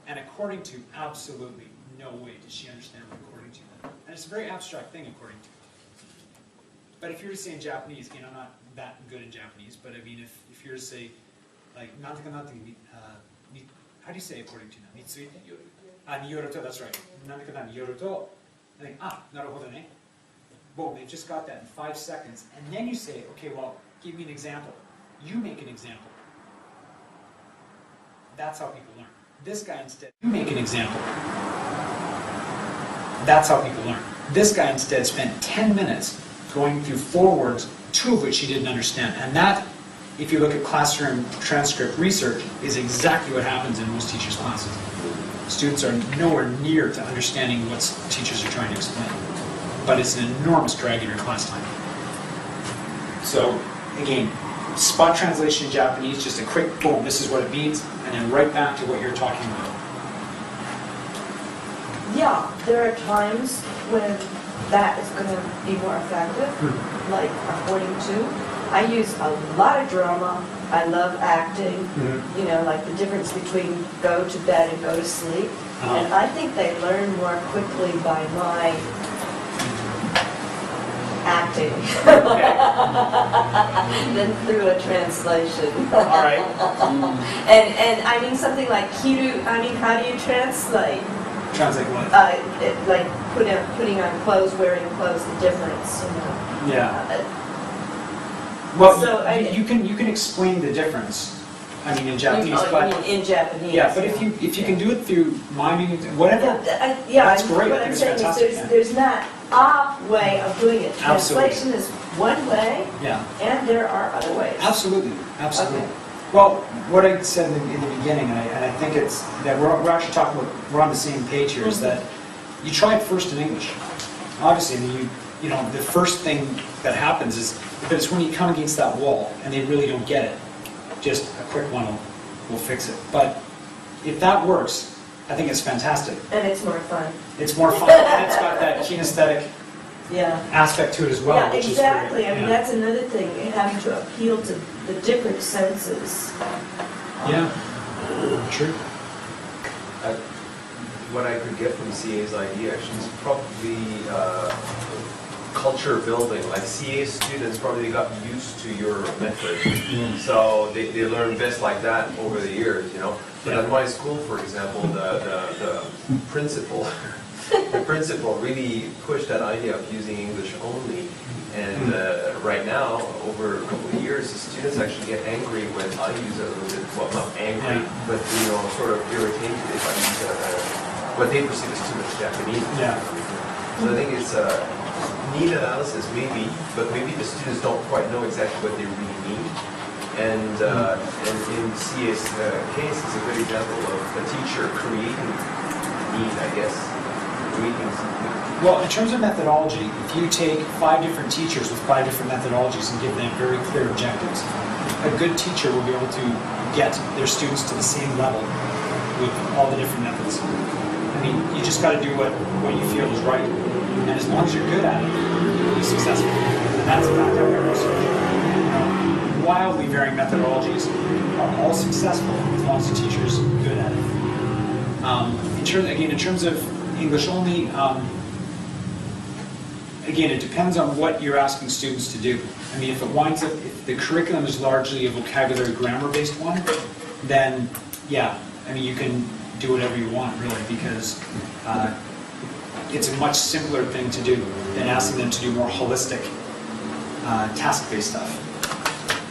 And according to, absolutely no way did she understand what according to meant. And it's a very abstract thing, according to. But if you were to say in Japanese, again, I'm not that good in Japanese, but I mean, if you were to say, like, how do you say according to? Mitsuite? Niyoruto, that's right. Niyoruto. I think, naruhodo ne. Boom, they've just got that in 5 seconds. And then you say, okay, well, give me an example. You make an example. That's how people learn. This guy instead, you make an example. That's how people learn. This guy instead spent 10 minutes going through 4 words, 2 of which he didn't understand. And that, if you look at classroom transcript research, is exactly what happens in most teachers' classes. Students are nowhere near to understanding what teachers are trying to explain. But it's an enormous drag in your class time. So, again, spot translation in Japanese, just a quick boom, this is what it means, and then right back to what you're talking about. Yeah, there are times when that is going to be more effective, like according to. I use a lot of drama. I love acting, you know, like the difference between go to bed and go to sleep. And I think they learn more quickly by my acting than through a translation. All right. And I mean something like kiru, I mean, how do you translate? Translate what? Like putting on clothes, wearing clothes, the difference, you know. Yeah. Well, So you can explain the difference. I mean, in Japanese, but in Japanese. yeah, but if you can do it through miming, whatever, that's great. What I think I'm it's saying fantastic. is there's not a way of doing it. Absolutely. Translation is one way, and there are other ways. Absolutely, absolutely. Okay. Well, what I said in the beginning, and I think it's that we're actually talking about, we're on the same page here, is that you try it first in English. Obviously, I mean, you know, the first thing that happens is, but it's when you come against that wall and they really don't get it. Just a quick one will fix it. But if that works, I think it's fantastic. And it's more fun. It's more fun, and it's got that kinesthetic aspect to it as well. Yeah, which exactly. Is great. I mean, that's another thing, having to appeal to the different senses. Yeah, true. What I could get from CA's idea actually is probably culture building. Like CA students probably got used to your method, so they learn best like that over the years, you know. But at my school, for example, the principal, the principal really pushed that idea of using English only. And right now, over a couple of years, the students actually get angry when I use it a little bit. Well, not angry, but sort of irritated if I use what they perceive as too much Japanese. Yeah. So I think it's need analysis, maybe, but maybe the students don't quite know exactly what they really need. And in CA's case, it's a good example of a teacher creating need, I guess. Well, in terms of methodology, if you take 5 different teachers with 5 different methodologies and give them very clear objectives, a good teacher will be able to get their students to the same level with all the different methods. I mean, you just got to do what you feel is right. And as long as you're good at it, you'll be successful. And that's backed up by research. Wildly varying methodologies are all successful as long as the teacher's good at it. In terms of English only, again, it depends on what you're asking students to do. I mean, if the curriculum is largely a vocabulary grammar-based one, then yeah, I mean, you can do whatever you want, really, because it's a much simpler thing to do than asking them to do more holistic, task-based stuff.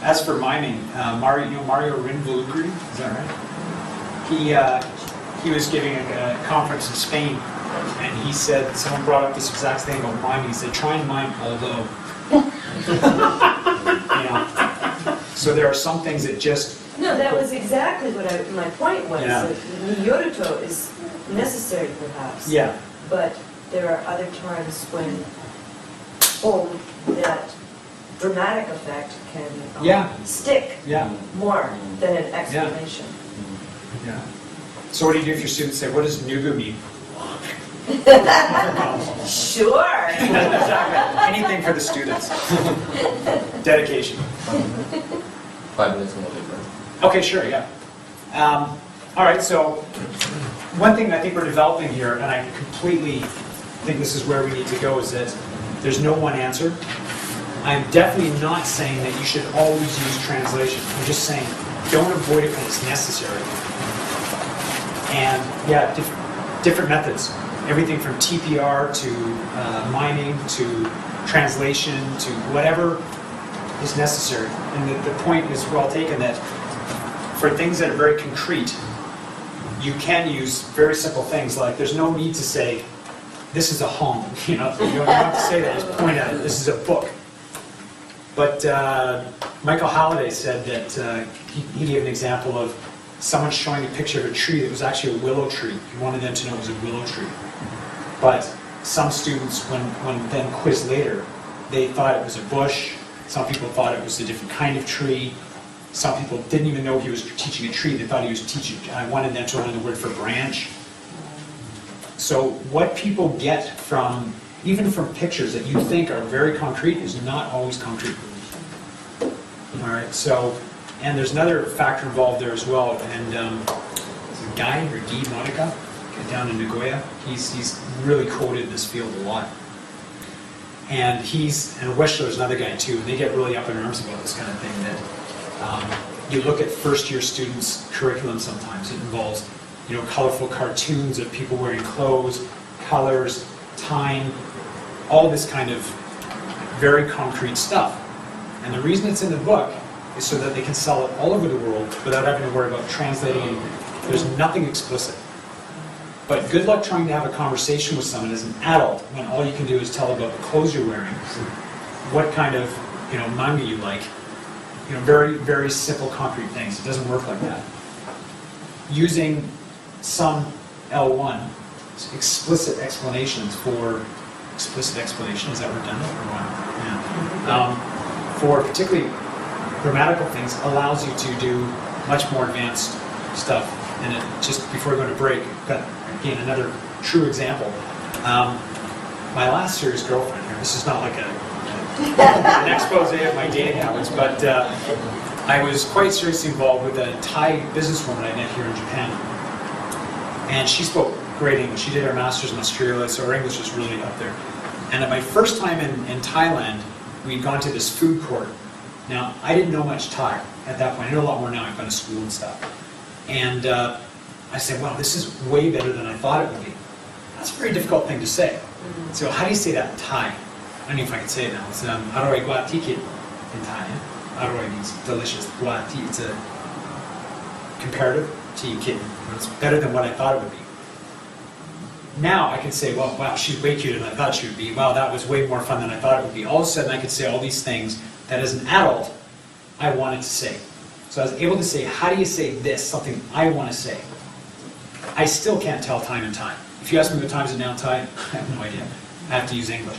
As for miming, Mario Rinvolukri, is that right? He was giving a conference in Spain, and he said, someone brought up this exact thing about miming. He said, try and mime although. So there are some things that just... No, that was exactly what my point was. Yeah. That Nyoruto is necessary, perhaps. Yeah. But there are other times when that dramatic effect can stick more than an explanation. Yeah. So what do you do if your students say, what does nugu mean? Sure. Exactly. Anything for the students. Dedication. 5 minutes and we'll leave. Okay, sure, yeah. All right, so one thing I think we're developing here, and I completely think this is where we need to go, is that there's no one answer. I'm definitely not saying that you should always use translation. I'm just saying don't avoid it when it's necessary. And yeah, different methods. Everything from TPR to miming to translation to whatever is necessary. And the point is well taken that for things that are very concrete, you can use very simple things like there's no need to say, this is a home. You don't have to say that, just point at it. This is a book. But Michael Halliday said that he gave an example of someone showing a picture of a tree that was actually a willow tree. He wanted them to know it was a willow tree. But some students, when then quizzed later, they thought it was a bush. Some people thought it was a different kind of tree. Some people didn't even know he was teaching a tree. They thought he was teaching, I wanted them to learn the word for branch. So what people get from, even from pictures that you think are very concrete, is not always concrete. All right, so, and there's another factor involved there as well, and it's a guy, or Guy Monica, down in Nagoya. He's really quoted in this field a lot. And Weschler's another guy too, and they get really up in arms about this kind of thing, that you look at first-year students' curriculum sometimes. It involves, colorful cartoons of people wearing clothes, colors, time, all this kind of very concrete stuff. And the reason it's in the book is so that they can sell it all over the world without having to worry about translating anything. There's nothing explicit. But good luck trying to have a conversation with someone as an adult when all you can do is tell about the clothes you're wearing, what kind of manga you like. Very, very simple, concrete things. It doesn't work like that. Using some L1, explicit explanations for explicit explanation, is that redundant or what? Yeah. For particularly grammatical things, allows you to do much more advanced stuff. And just before we go to break, got again another true example. My last serious girlfriend here. This is not like an expose of my dating habits, but I was quite seriously involved with a Thai businesswoman I met here in Japan. And she spoke great English. She did her master's in Australia, so her English was really up there. And at my first time in Thailand, we'd gone to this food court. Now, I didn't know much Thai at that point. I know a lot more now. I've gone to school and stuff. And I said, wow, this is way better than I thought it would be. that's a very difficult thing to say. So how do you say that in Thai? I don't know if I can say it now. It's aroi gua tikit in Thai. Aroi means delicious. Gua ti, it's a comparative to kitten. It's better than what I thought it would be. Now I can say, well, wow, she's way cuter than I thought she would be. Wow, that was way more fun than I thought it would be. All of a sudden I could say all these things that as an adult I wanted to say. So I was able to say, how do you say this, something I want to say? I still can't tell time and time. If you ask me what time is it now in Thai, I have no idea. I have to use English.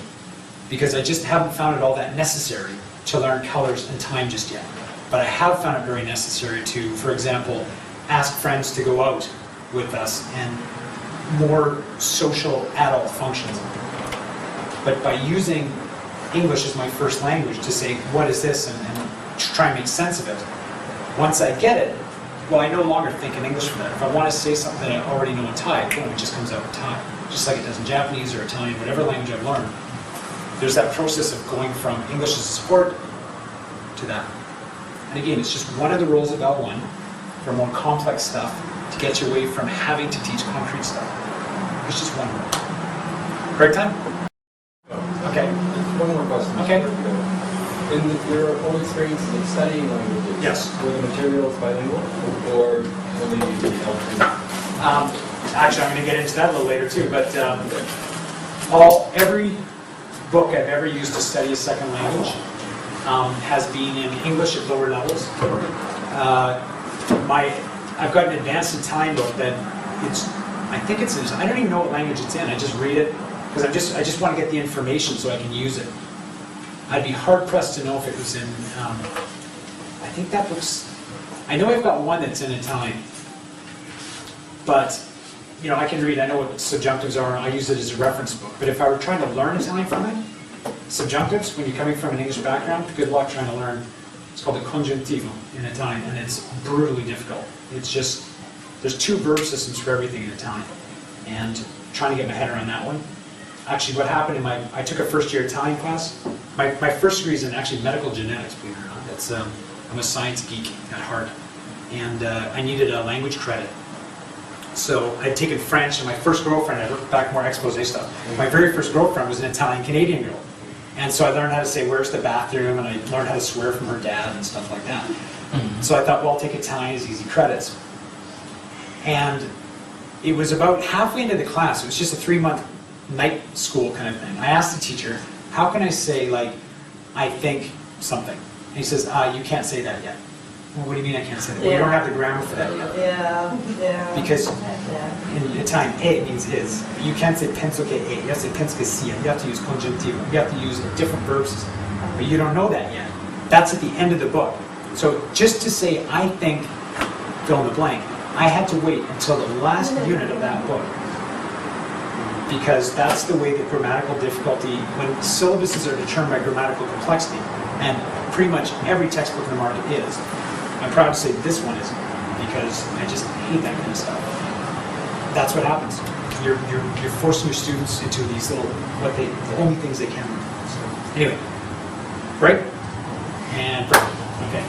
Because I just haven't found it all that necessary to learn colors and time just yet. But I have found it very necessary to, for example, ask friends to go out with us and more social adult functions. But by using English as my first language to say, what is this, and try and make sense of it, once I get it, well, I no longer think in English for that. If I want to say something that I already know in Thai, boom, it just comes out in Thai. Just like it does in Japanese or Italian, whatever language I've learned. There's that process of going from English as a support to that. And again, it's just one of the roles of L1 for more complex stuff to get you away from having to teach concrete stuff. It's just one role. Break time? Okay. One more question. Okay. In your own experiences of studying languages, Yes. were the materials bilingual or only Actually, I'm going to get into that a little later too, but every book I've ever used to study a second language has been in English at lower levels. I've got an advanced Italian book that I think it's in, I don't even know what language it's in. I just read it because I just want to get the information so I can use it. I'd be hard pressed to know if it was in, I think that book's, I know I've got one that's in Italian, but you know, I can read, I know what subjunctives are, I use it as a reference book, but if I were trying to learn Italian from it, subjunctives, when you're coming from an English background, good luck trying to learn. It's called the congiuntivo in Italian, and it's brutally difficult. It's just, there's 2 verb systems for everything in Italian, and trying to get my head around that one. Actually, what happened in I took a first-year Italian class. My first degree is in actually medical genetics, believe it or not. That's, I'm a science geek at heart, and I needed a language credit. So I'd taken French, and my first girlfriend, I looked back more expose stuff. My very first girlfriend was an Italian-Canadian girl. And so I learned how to say, where's the bathroom, and I learned how to swear from her dad and stuff like that. So I thought, well, I'll take Italian as easy credits. And it was about halfway into the class, it was just a 3-month night school kind of thing. I asked the teacher, how can I say, like, I think something? And he says, you can't say that yet. Well, what do you mean I can't say that? Well, you don't have the grammar for that yet. Yeah. Because in Italian, e means is. You can't say penso che e. You have to say penso che sia. You have to use congiuntivo. You have to use a different verb system. But you don't know that yet. That's at the end of the book. So just to say, I think, fill in the blank, I had to wait until the last unit of that book. Because that's the way that grammatical difficulty, when syllabuses are determined by grammatical complexity, and pretty much every textbook in the market is, I'm proud to say this one isn't, because I just hate that kind of stuff. That's what happens. You're forcing your students into these little, the only things they can learn. So, anyway, break, and break. Okay.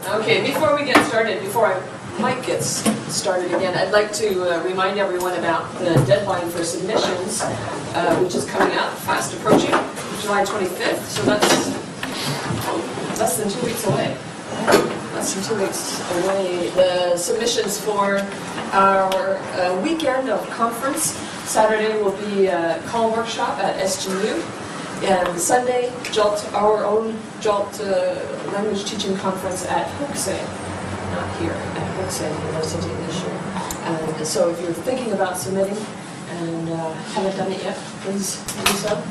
Okay, before we get started, before Mike gets started again, I'd like to remind everyone about the deadline for submissions, which is coming up, fast approaching, July 25th, so that's less than 2 weeks away. Less than 2 weeks away. The submissions for our weekend of conference, Saturday will be a call workshop at SGU, and Sunday, JALT, our own JALT language teaching conference at Hokkai, not here, at Hokkai University this year. And so if you're thinking about submitting and haven't done it yet, please do so.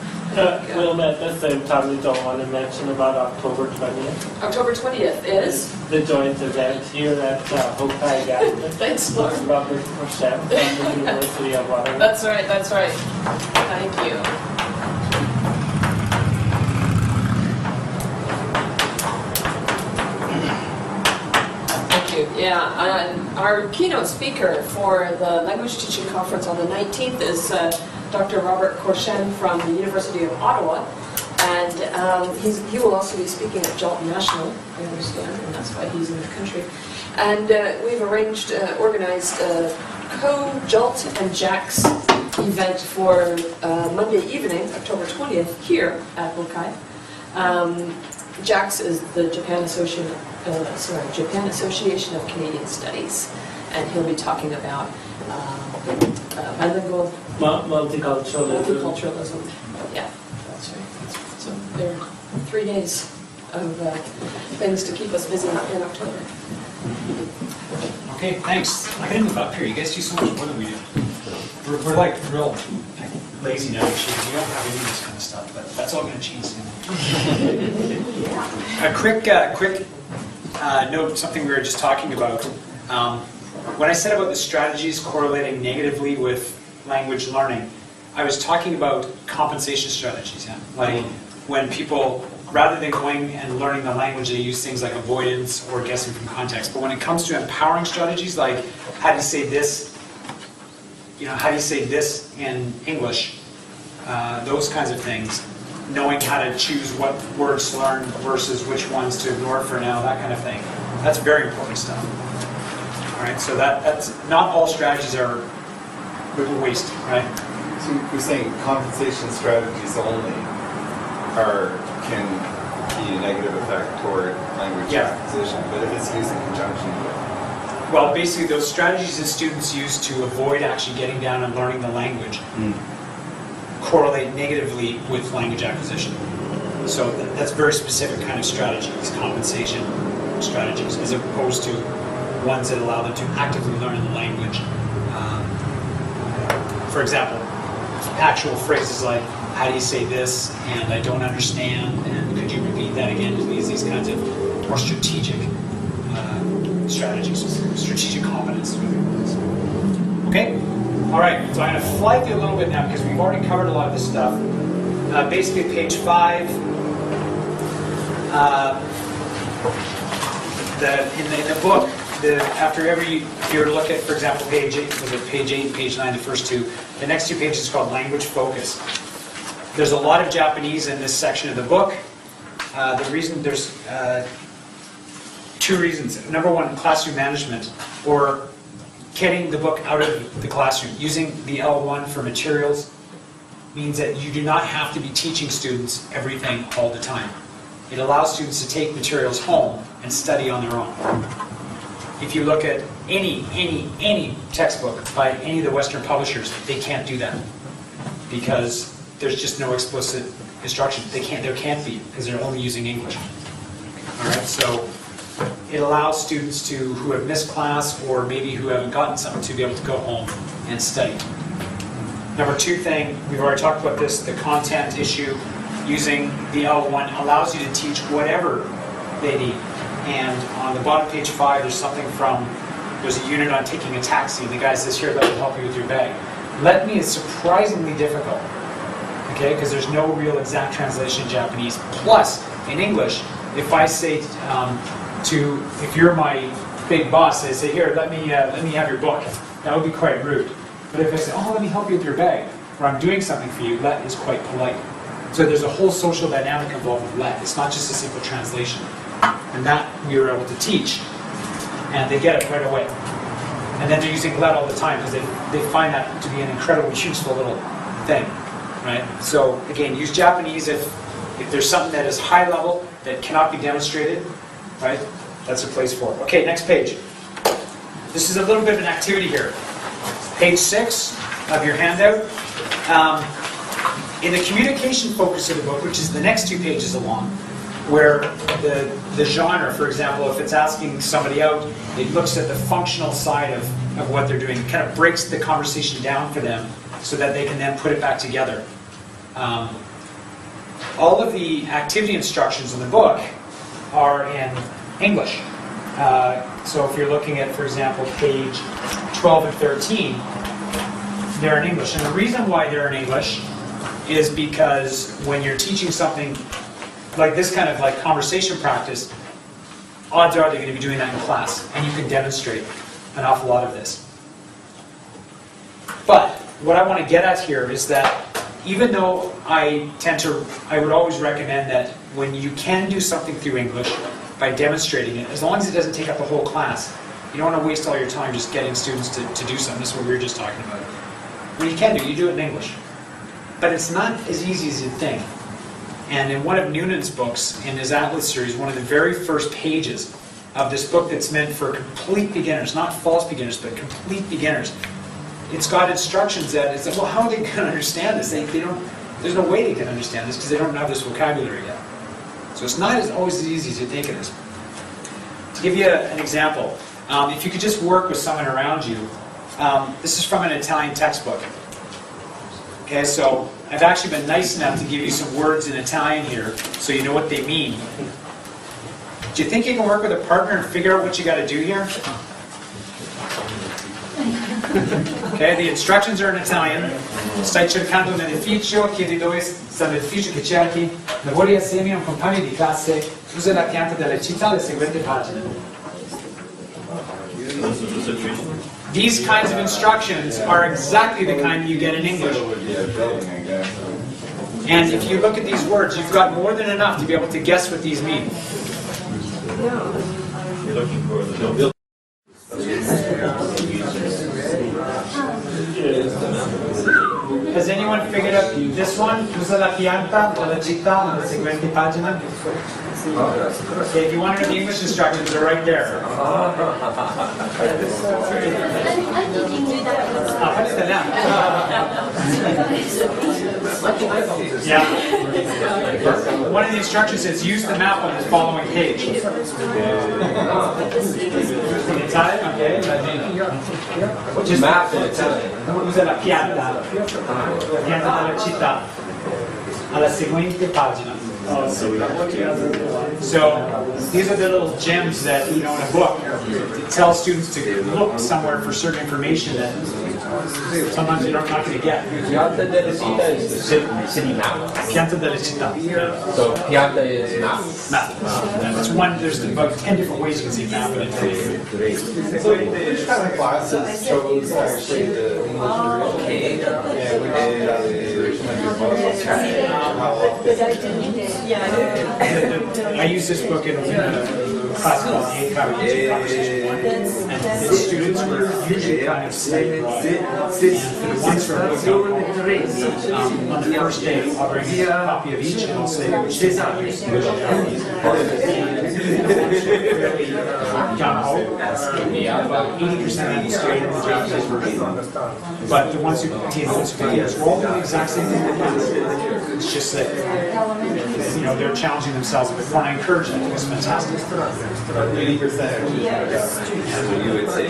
Will, at the same time, we don't want to mention about October 20th. October 20th is? The joint event here at Hokkai Gakuen. Thanks, Lord. Robert Korshen from the University of Waterloo. That's right, that's right. Thank you. Yeah, our keynote speaker for the language teaching conference on the 19th is Dr. Robert Korshen from the University of Ottawa. And he will also be speaking at JALT National, I understand, and that's why he's in the country. And we've organized a co-JALT and JAX event for Monday evening, October 20th, here at Hokkai. JAX is the Japan Association of Canadian Studies, and he'll be talking about bilingual multiculturalism. Yeah, that's right. So there are 3 days of things to keep us busy in October. Okay, thanks. I gotta move up here. You guys do so much more than we do. We're like real lazy now. Actually, we don't have any of this kind of stuff, but that's all going to change soon. A quick note, something we were just talking about. When I said about the strategies correlating negatively with language learning, I was talking about compensation strategies. Yeah? Like when people, rather than going and learning the language, they use things like avoidance or guessing from context. But when it comes to empowering strategies, like how do you say this? How do you say this in English? Those kinds of things. Knowing how to choose what words to learn versus which ones to ignore for now, that kind of thing. That's very important stuff. All right, so that's not all strategies are waste, right? So you're saying compensation strategies only can be a negative effect toward language acquisition, but if it's used in conjunction with. Well, basically those strategies that students use to avoid actually getting down and learning the language correlate negatively with language acquisition. So that's very specific kind of strategies, compensation strategies, as opposed to ones that allow them to actively learn the language. For example, actual phrases like, how do you say this, and I don't understand, and could you repeat that again, please? These kinds of more strategic strategies, strategic competence. Okay? All right, so I'm going to fly through a little bit now because we've already covered a lot of this stuff. Basically, page 5, in the book, after every, if you were to look at, for example, page 8, page 8, page 9, the first two, the next two pages is called language focus. There's a lot of Japanese in this section of the book. The reason there's 2 reasons. Number one, classroom management, or getting the book out of the classroom. Using the L1 for materials means that you do not have to be teaching students everything all the time. It allows students to take materials home and study on their own. If you look at any textbook by any of the Western publishers, they can't do that because there's just no explicit instruction. There can't be because they're only using English. All right, so it allows students who have missed class or maybe who haven't gotten something to be able to go home and study. Number 2 thing, we've already talked about this, the content issue. Using the L1 allows you to teach whatever they need. And on the bottom page 5, there's a unit on taking a taxi. The guy says, here, let me help you with your bag. Let me is surprisingly difficult, okay, because there's no real exact translation in Japanese. Plus, in English, if I say if you're my big boss, I say, here, let me have your book. That would be quite rude. But if I say, oh, let me help you with your bag, or I'm doing something for you, let is quite polite. So there's a whole social dynamic involved with let. It's not just a simple translation. And that we were able to teach, and they get it right away. And then they're using let all the time because they find that to be an incredibly useful little thing, right? So again, use Japanese if there's something that is high level that cannot be demonstrated, right? That's a place for it. Okay, next page. This is a little bit of an activity here. Page 6 of your handout. In the communication focus of the book, which is the next 2 pages along, where the genre, for example, if it's asking somebody out, it looks at the functional side of what they're doing. It kind of breaks the conversation down for them so that they can then put it back together. All of the activity instructions in the book are in English. So if you're looking at, for example, page 12 and 13, they're in English. And the reason why they're in English is because when you're teaching something like this kind of like conversation practice, odds are they're going to be doing that in class, and you can demonstrate an awful lot of this. But what I want to get at here is that even though I would always recommend that when you can do something through English by demonstrating it, as long as it doesn't take up the whole class, you don't want to waste all your time just getting students to do something. That's what we were just talking about. When you can you do it in English. But it's not as easy as you'd think. And in one of Noonan's books, in his Atlas series, one of the very first pages of this book that's meant for complete beginners, not false beginners, but complete beginners, it's got instructions that it's like, well, how are they going to understand this? They don't. There's no way they can understand this because they don't have this vocabulary yet. So it's not always as easy as you think it is. To give you an example, if you could just work with someone around you, this is from an Italian textbook. Okay, so I've actually been nice enough to give you some words in Italian here so you know what they mean. Do you think you can work with a partner and figure out what you got to do here? Okay, the instructions are in Italian. Stai cercando un edificio, chiedi dove sta l'edificio che cerchi. Lavori assieme a un compagno di classe. Usa la pianta della città, le seguenti pagine. These kinds of instructions are exactly the kind you get in English. And if you look at these words, you've got more than enough to be able to guess what these mean. You're looking for the building. Has anyone figured out this one? Usa la pianta della città nelle seguenti pagine. Okay, if you want to know the English instructions, they're right there. Yeah. One of the instructions is use the map on the following page. In Italian, okay. Just map in Italian. Usa la pianta della città alla seguente pagina. So these are the little gems that, in a book, it tells students to look somewhere for certain information that sometimes you're not going to get. Pianta della città is the city map. Pianta della città. So pianta is map. Map. That's one. There's about 10 different ways you can see map in it. So which kind of classes chose actually the English version? Yeah, we did the original I use this book in a class called Hokkai Conversation 1, and the students were usually kind of studying abroad. And for the ones from on the first day, I'll bring a copy of each and I'll say which they use, English and Japanese. Gung-ho, about 80% of the students in the Japanese version. But the ones who came out to videos were all doing the exact same thing. It's just that they're challenging themselves a bit more, and I encourage them. It's fantastic. 80%. So you would say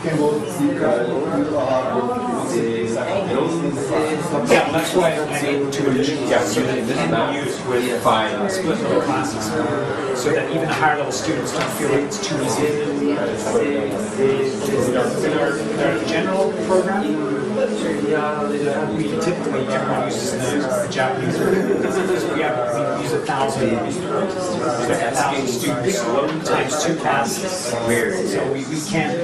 Can both Yeah, that's why I made 2 editions. Yeah, So that this can map be used with split level classes, so that even the higher level students don't feel like it's too easy. Their general program, we typically everyone uses the Japanese version. We use 1,000 students times 2 classes. So we can't,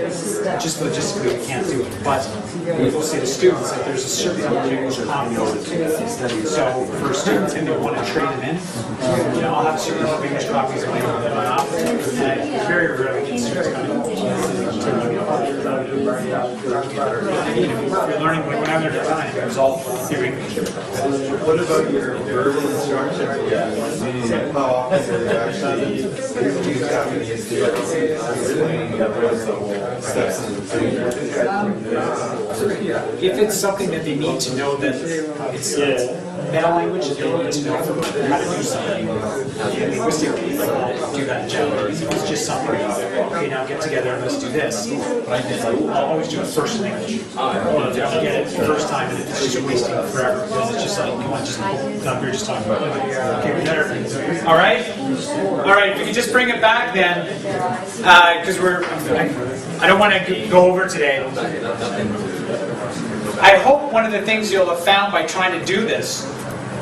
just logistically we can't do it. But we will say to students that there's a certain number of English copies. So for students, if they want to trade them in, I'll have a certain number of English copies available that I offer. And I very rarely get students coming. You're learning, when I learned Italian, it was all through English. What about your verbal instruction? How often do you actually use Japanese to explain the steps in the procedure? If it's something that they need to know that it's meta language, they need to know how to do something. Linguistically, do that in Japanese. If it's just something, okay, now get together and let's do this. I'll always do it first in English. I'll get it the first time and it's just wasting forever. Because it's just like, come on, just up here just talking about it. Okay, we better. All right? All right, if we can just bring it back then, because I don't want to go over today. I hope one of the things you'll have found by trying to do this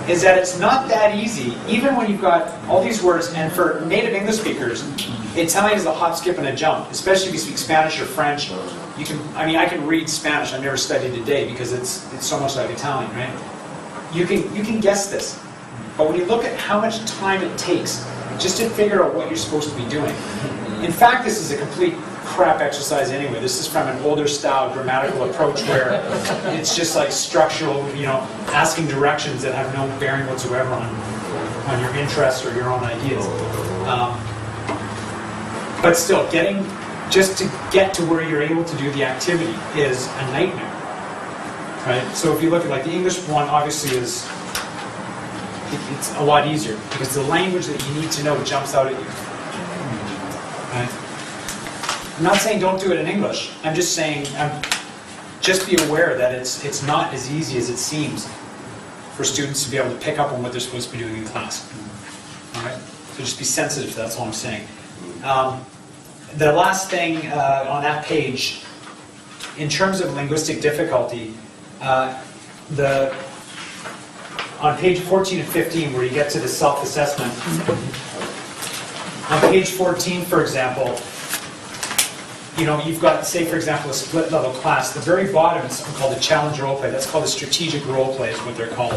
is that it's not that easy, even when you've got all these words, and for native English speakers, Italian is a hop, skip, and a jump, especially if you speak Spanish or French I can read Spanish. I've never studied a day because it's so much like Italian, right? You can guess this. But when you look at how much time it takes just to figure out what you're supposed to be doing, in fact, this is a complete crap exercise anyway. This is from an older style grammatical approach where it's just like structural, asking directions that have no bearing whatsoever on your interests or your own ideas. But still, just to get to where you're able to do the activity is a nightmare, right? So if you look at like the English one, obviously it's a lot easier because the language that you need to know jumps out at you, right? I'm not saying don't do it in English. I'm just saying, just be aware that it's not as easy as it seems for students to be able to pick up on what they're supposed to be doing in class. All right? So just be sensitive to that, that's all I'm saying. The last thing on that page, in terms of linguistic difficulty, on page 14 and 15, where you get to the self-assessment, on page 14, for example, you've got, say, for example, a split-level class. The very bottom is something called a challenge role play. That's called a strategic role play, is what they're called.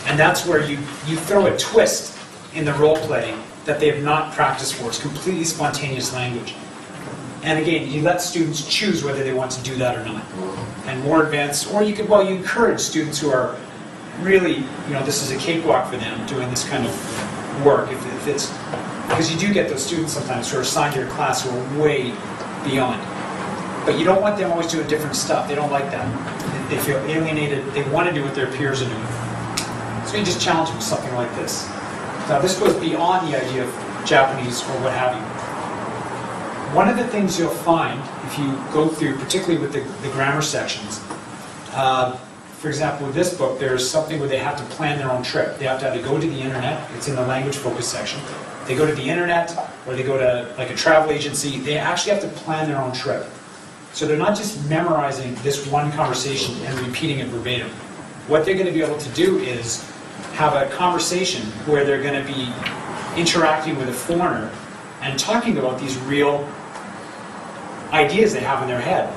And that's where you throw a twist in the role play that they have not practiced for. It's completely spontaneous language. And again, you let students choose whether they want to do that or not. And more advanced, or you encourage students who are really, this is a cakewalk for them, doing this kind of work. If it's, because you do get those students sometimes who are assigned to your class who are way beyond. But you don't want them always doing different stuff. They don't like that. They feel alienated. They want to do what their peers are doing. So you just challenge them with something like this. Now this goes beyond the idea of Japanese or what have you. One of the things you'll find if you go through, particularly with the grammar sections, for example, with this book, there's something where they have to plan their own trip. They have to either go to the internet, it's in the language focus section, they go to the internet, or they go to like a travel agency. They actually have to plan their own trip. So they're not just memorizing this one conversation and repeating it verbatim. What they're going to be able to do is have a conversation where they're going to be interacting with a foreigner and talking about these real ideas they have in their head.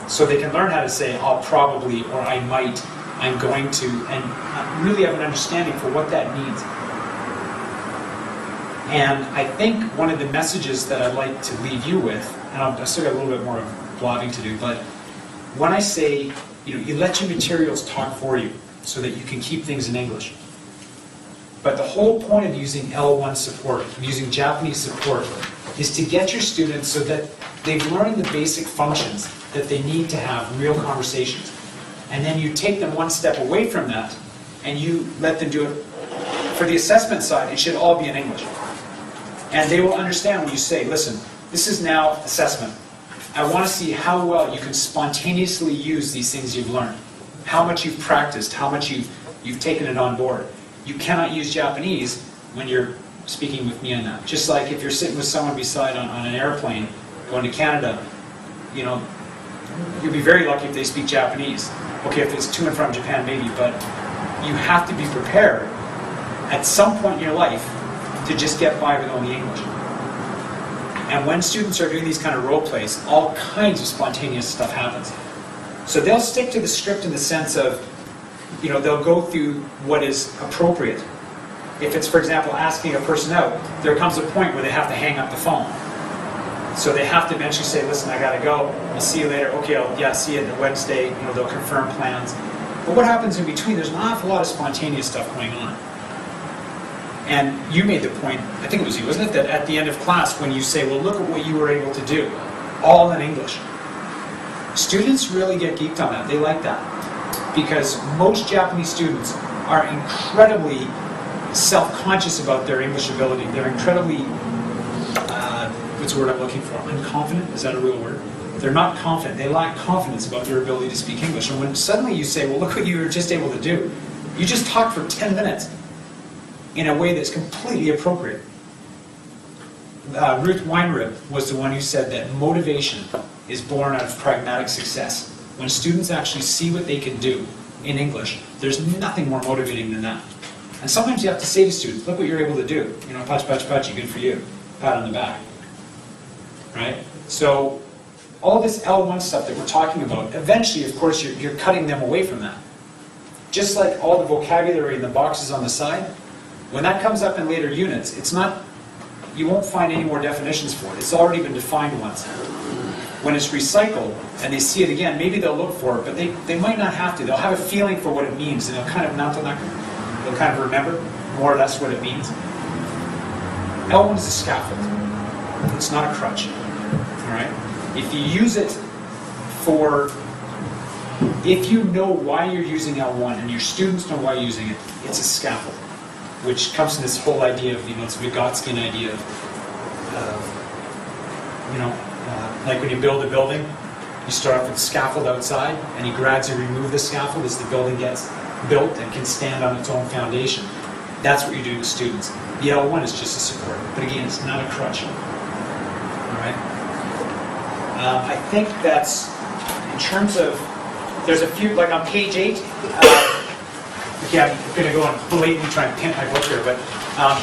So they can learn how to say, I'll probably, or I might, I'm going to, and really have an understanding for what that means. And I think one of the messages that I'd like to leave you with, and I've still got a little bit more blogging to do, but when I say, you let your materials talk for you so that you can keep things in English. But the whole point of using L1 support, of using Japanese support, is to get your students so that they've learned the basic functions that they need to have real conversations. And then you take them one step away from that, and you let them do it. For the assessment side, it should all be in English. And they will understand when you say, listen, this is now assessment. I want to see how well you can spontaneously use these things you've learned. How much you've practiced, how much you've taken it on board. You cannot use Japanese when you're speaking with me on that. Just like if you're sitting with someone beside on an airplane going to Canada, you'll be very lucky if they speak Japanese. Okay, if it's to and from Japan, maybe, but you have to be prepared at some point in your life to just get by with only English. And when students are doing these kind of role plays, all kinds of spontaneous stuff happens. So they'll stick to the script in the sense of, they'll go through what is appropriate. If it's, for example, asking a person out, there comes a point where they have to hang up the phone. So they have to eventually say, listen, I gotta go, I'll see you later. Okay, I'll see you on Wednesday, they'll confirm plans. But what happens in between? There's an awful lot of spontaneous stuff going on. And you made the point, I think it was you, wasn't it, that at the end of class when you say, well, look at what you were able to do, all in English. Students really get geeked on that, they like that. Because most Japanese students are incredibly self-conscious about their English ability. They're incredibly, what's the word I'm looking for? Unconfident? Is that a real word? They're not confident. They lack confidence about their ability to speak English. And when suddenly you say, well, look what you were just able to do. You just talked for 10 minutes in a way that's completely appropriate. Ruth Weinrib was the one who said that motivation is born out of pragmatic success. When students actually see what they can do in English, there's nothing more motivating than that. And sometimes you have to say to students, look what you're able to do. Patch, patch, patch, good for you. Pat on the back. Right? So all this L1 stuff that we're talking about, eventually, of course, you're cutting them away from that. Just like all the vocabulary in the boxes on the side, when that comes up in later units, it's not, you won't find any more definitions for it. It's already been defined once. When it's recycled and they see it again, maybe they'll look for it, but they might not have to. They'll have a feeling for what it means, and they'll kind of they'll kind of remember more or less what it means. L1 is a scaffold. It's not a crutch. All right? If you use it if you know why you're using L1 and your students know why you're using it, it's a scaffold, which comes from this whole idea of, it's a Vygotskian idea of like when you build a building, you start off with a scaffold outside, and you gradually remove the scaffold as the building gets built and can stand on its own foundation. That's what you're doing with students. The L1 is just a support, but again, it's not a crutch. All right. I think that's, in terms of, there's a few, like on page 8, okay, I'm going to go and blatantly try and pin my book here, but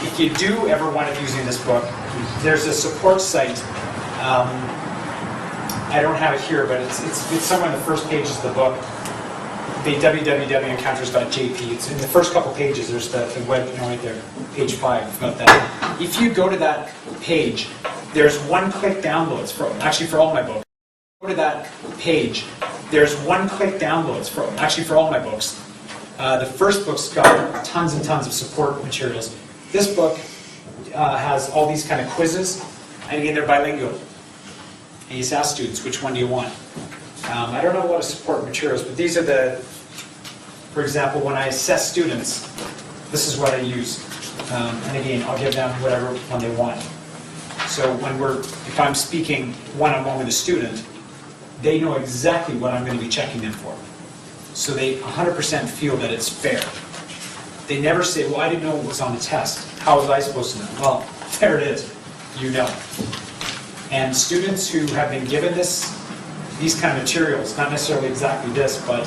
if you do ever wind up using this book, there's a support site. I don't have it here, but it's somewhere in the first pages of the book. The www.encounters.jp. It's in the first couple pages. There's the web, right there, page 5. I've got that. If you go to that page, there's one-click downloads for all my books. Go to that page. There's one-click downloads for all my books. The first book's got tons and tons of support materials. This book has all these kind of quizzes, and again, they're bilingual. And you just ask students, which one do you want? I don't know a lot of support materials, but these are for example, when I assess students, this is what I use. And again, I'll give them whatever one they want. So if I'm speaking one-on-one with a student, they know exactly what I'm going to be checking them for. So they 100% feel that it's fair. They never say, well, I didn't know what was on the test. How was I supposed to know? Well, there it is. You know. And students who have been given these kind of materials, not necessarily exactly this, but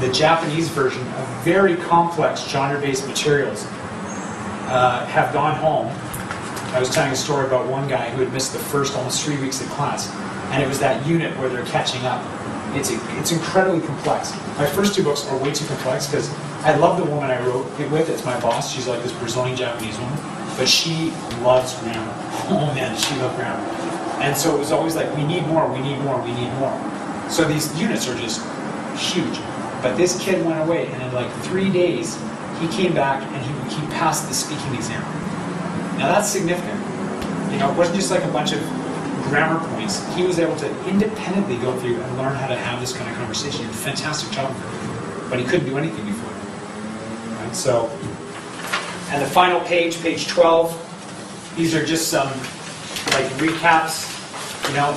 the Japanese version of very complex genre-based materials, have gone home. I was telling a story about one guy who had missed the first almost 3 weeks of class, and it was that unit where they're catching up. It's incredibly complex. My first 2 books are way too complex because I love the woman I wrote it with. It's my boss. She's like this Brazilian Japanese woman, but she loves grammar. Oh man, does she love grammar. And so it was always like, we need more, we need more, we need more. So these units are just huge. But this kid went away, and in like 3 days, he came back and he passed the speaking exam. Now that's significant. It wasn't just like a bunch of grammar points. He was able to independently go through and learn how to have this kind of conversation. He did a fantastic job of it. But he couldn't do anything before. Right? So, and the final page, page 12, these are just some like recaps,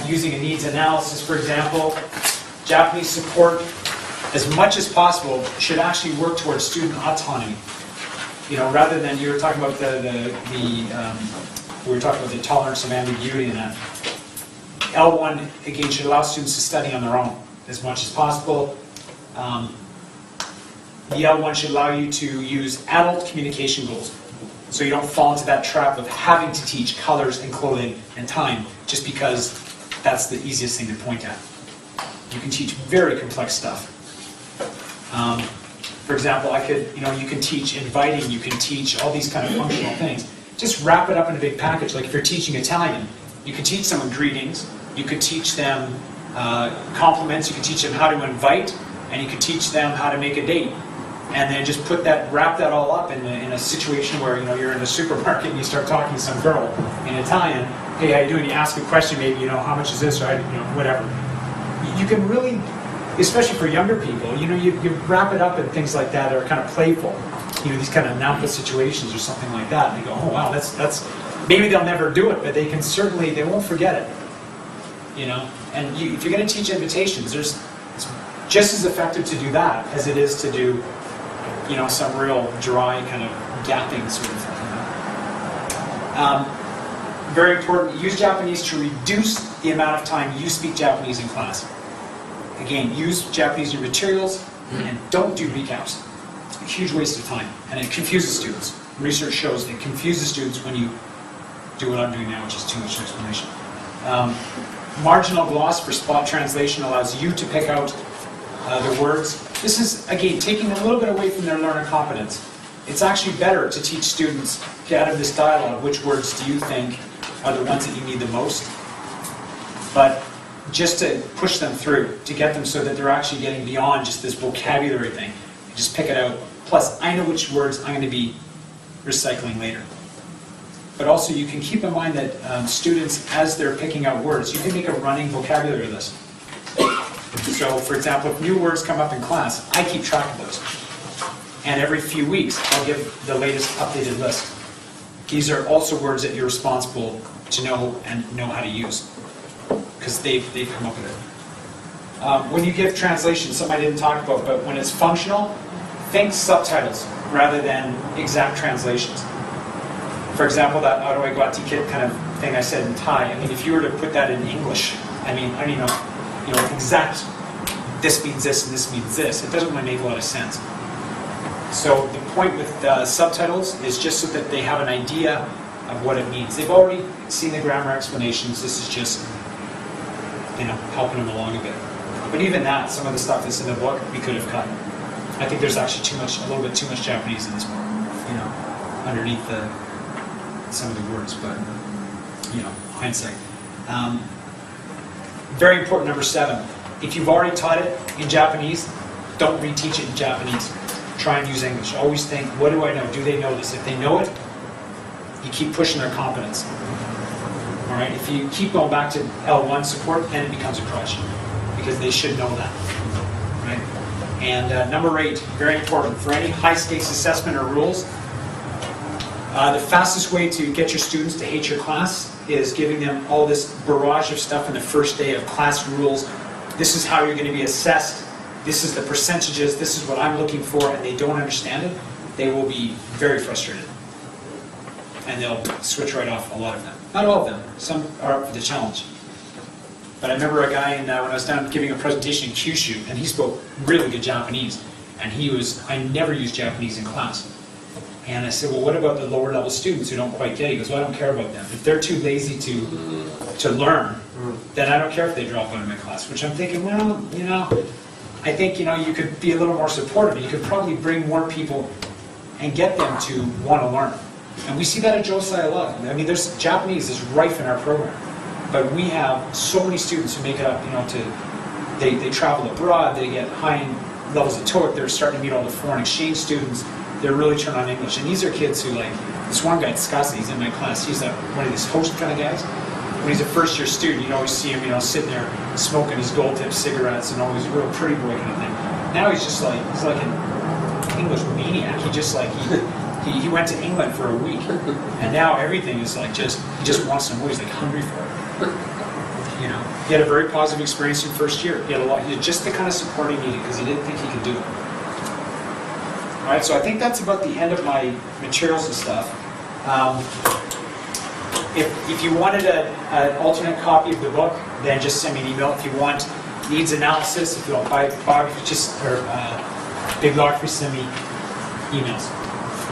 using a needs analysis, for example. Japanese support, as much as possible, should actually work towards student autonomy. Rather than, you were talking about we were talking about the tolerance of ambiguity and that. L1, again, should allow students to study on their own as much as possible. The L1 should allow you to use adult communication goals. So you don't fall into that trap of having to teach colors and clothing and time just because that's the easiest thing to point at. You can teach very complex stuff. For example, you can teach inviting, you can teach all these kind of functional things. Just wrap it up in a big package. Like if you're teaching Italian, you could teach someone greetings, you could teach them compliments, you could teach them how to invite, and you could teach them how to make a date. And then just wrap that all up in a situation where you're in a supermarket and you start talking to some girl in Italian. Hey, how you doing? You ask a question, maybe how much is this, or whatever. You can really, especially for younger people, you wrap it up in things like that are kind of playful. These kind of nampa situations or something like that. And they go, oh wow, that's maybe they'll never do it, but they won't forget it. And if you're going to teach invitations, it's just as effective to do that as it is to do some real dry kind of gapping sort of thing. Very important, use Japanese to reduce the amount of time you speak Japanese in class. Again, use Japanese in your materials and don't do recaps. It's a huge waste of time and it confuses students. Research shows it confuses students when you do what I'm doing now, which is too much explanation. Marginal gloss for spot translation allows you to pick out the words. This is, again, taking a little bit away from their learner competence. It's actually better to teach students, get out of this dialogue, which words do you think are the ones that you need the most? But just to push them through, to get them so that they're actually getting beyond just this vocabulary thing. Just pick it out. Plus, I know which words I'm going to be recycling later. But also, you can keep in mind that students, as they're picking out words, you can make a running vocabulary list. So, for example, if new words come up in class, I keep track of those. And every few weeks, I'll give the latest updated list. These are also words that you're responsible to know and know how to use, because they've come up with it. When you give translation, something I didn't talk about, but when it's functional, think subtitles rather than exact translations. For example, that Aroe Guati Kit kind of thing I said in Thai, I mean, if you were to put that in English, I mean, I don't know, exact, this means this and this means this, it doesn't really make a lot of sense. So the point with subtitles is just so that they have an idea of what it means. They've already seen the grammar explanations, this is just, helping them along a bit. But even that, some of the stuff that's in the book, we could have cut. I think there's actually a little bit too much Japanese in this book, underneath some of the words, but, hindsight. Very important, number 7. If you've already taught it in Japanese, don't reteach it in Japanese. Try and use English. Always think, what do I know? Do they know this? If they know it, you keep pushing their competence. All right? If you keep going back to L1 support, then it becomes a crutch, because they should know that. Right? And number 8, very important, for any high-stakes assessment or rules, the fastest way to get your students to hate your class is giving them all this barrage of stuff in the first day of class rules. This is how you're going to be assessed. This is the percentages. This is what I'm looking for, and they don't understand it. They will be very frustrated. And they'll switch right off, a lot of them. Not all of them. Some are up for the challenge. But I remember a guy when I was down giving a presentation in Kyushu, and he spoke really good Japanese. And I never used Japanese in class. And I said, well, what about the lower level students who don't quite get it? He goes, well, I don't care about them. If they're too lazy to learn, then I don't care if they drop out of my class. Which I'm thinking, well, I think, you could be a little more supportive. You could probably bring more people and get them to want to learn. And we see that at Josai a lot. I mean, Japanese is rife in our program. But we have so many students who make it up, they travel abroad, they get high levels of TOEIC, they're starting to meet all the foreign exchange students, they're really turned on English. And these are kids who, this one guy, Tsukasa, he's in my class, he's one of these host kind of guys. When he's a first-year student, you'd always see him, sitting there smoking his gold-tip cigarettes and always a real pretty boy kind of thing. Now he's just he's like an English maniac. He went to England for a week, and now everything is he just wants to know. He's hungry for it. He had a very positive experience in first year. He had just the kind of support he needed because he didn't think he could do it. All right, so I think that's about the end of my materials and stuff. If you wanted an alternate copy of the book, then just send me an email. If you want needs analysis, if you want biography, bibliography, send me emails.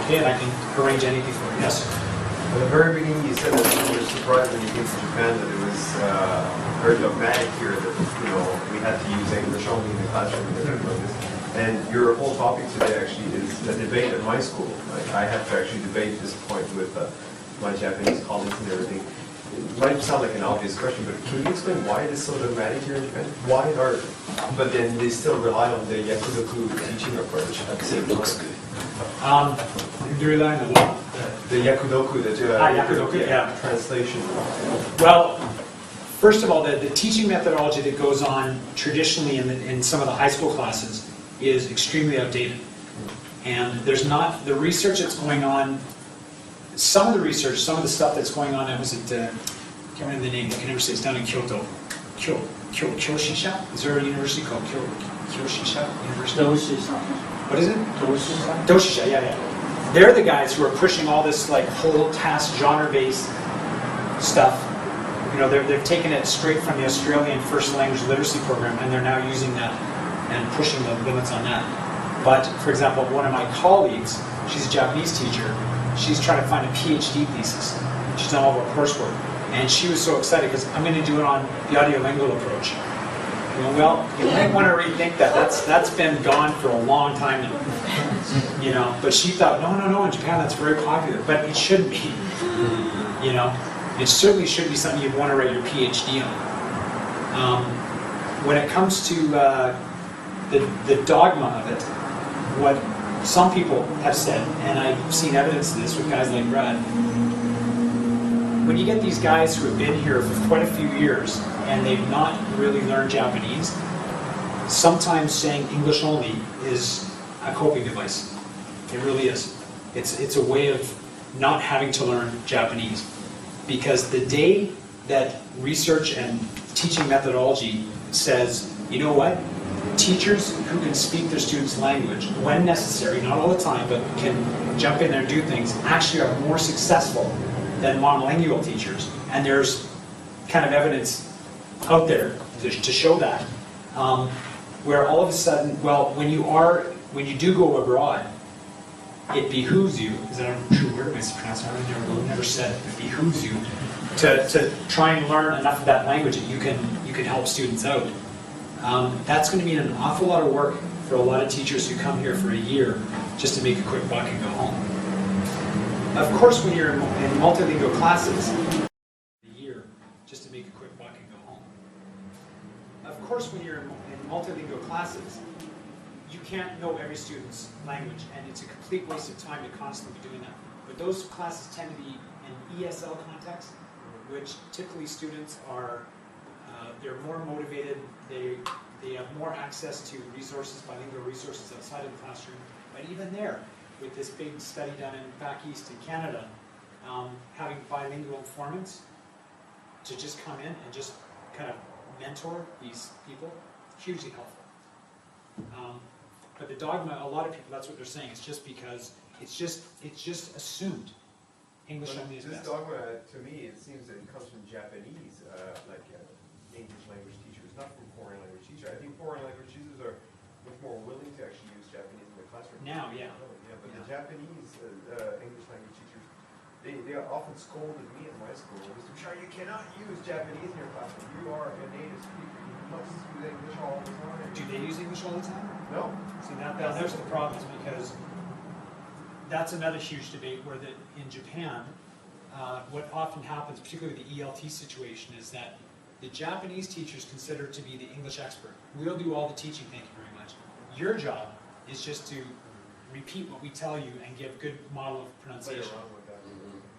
Okay, and I can arrange anything for you. Yes? At the very beginning, you said that you were surprised when you came to Japan that it was very dogmatic here, that we had to use English only in the classroom and everything like this. And your whole topic today actually is a debate at my school. I have to actually debate this point with my Japanese colleagues and everything. It might sound like an obvious question, but can you explain why it is so dogmatic here in Japan? But then they still rely on the Yakudoku teaching approach. It looks good. Do you rely on the what? The Yakudoku, yeah. Translation. Well, first of all, the teaching methodology that goes on traditionally in some of the high school classes is extremely outdated. And there's not, the research that's going on, some of the stuff that's going on, I was at, I can't remember the name, I can never say, it's down in Kyoto. Kyoshisha? Is there a university called Kyoshisha University? Doshisha. What is it? Doshisha. Doshisha, yeah. They're the guys who are pushing all this whole task genre-based stuff. They've taken it straight from the Australian First Language Literacy Program, and they're now using that and pushing the limits on that. But, for example, one of my colleagues, she's a Japanese teacher, she's trying to find a PhD thesis. She's done all of her coursework. And she was so excited because I'm going to do it on the audiolingual approach. Well, you might want to rethink that. That's been gone for a long time now. You know, but she thought, no, in Japan that's very popular, but it shouldn't be. You know, it certainly should be something you'd want to write your PhD on. When it comes to the dogma of it, what some people have said, and I've seen evidence of this with guys like Brad, when you get these guys who have been here for quite a few years and they've not really learned Japanese, sometimes saying English only is a coping device. It really is. It's a way of not having to learn Japanese. Because the day that research and teaching methodology says, you know what, teachers who can speak their students' language when necessary, not all the time, but can jump in there and do things, actually are more successful than monolingual teachers. And there's kind of evidence out there to show that. Where all of a sudden, well, when you do go abroad, it behooves you, is that a true word? Am I pronouncing it? I've never said it behooves you to try and learn enough of that language that you can help students out. That's going to mean an awful lot of work for a lot of teachers who come here for a year just to make a quick buck and go home. Of course, when you're in multilingual classes, a year just to make a quick buck and go home. Of course, when you're in multilingual classes, you can't know every student's language, and it's a complete waste of time to constantly be doing that. But those classes tend to be in ESL context, which typically students are, they're more motivated, they have more access to resources, bilingual resources outside of the classroom. But even there, with this big study done back east in Canada, having bilingual informants to just come in and just kind of mentor these people, hugely helpful. But the dogma, a lot of people, that's what they're saying. It's just because it's just assumed English only is this best. dogma, to me, it seems that it comes from Japanese, English language teachers, not from foreign language teachers. I think foreign language teachers are much more willing to actually use Japanese in the classroom. Now, yeah. But the Japanese English language teachers, they often scolded me in my school. Mr. Bashar, you cannot use Japanese in your classroom. You are a native speaker. You must use English all the time. Do they use English all the time? No. See, there's the problem, is because that's another huge debate where in Japan, what often happens, particularly the ELT situation, is that the Japanese teacher is considered to be the English expert. We'll do all the teaching, thank you very much. Your job is just to repeat what we tell you and give good model of pronunciation.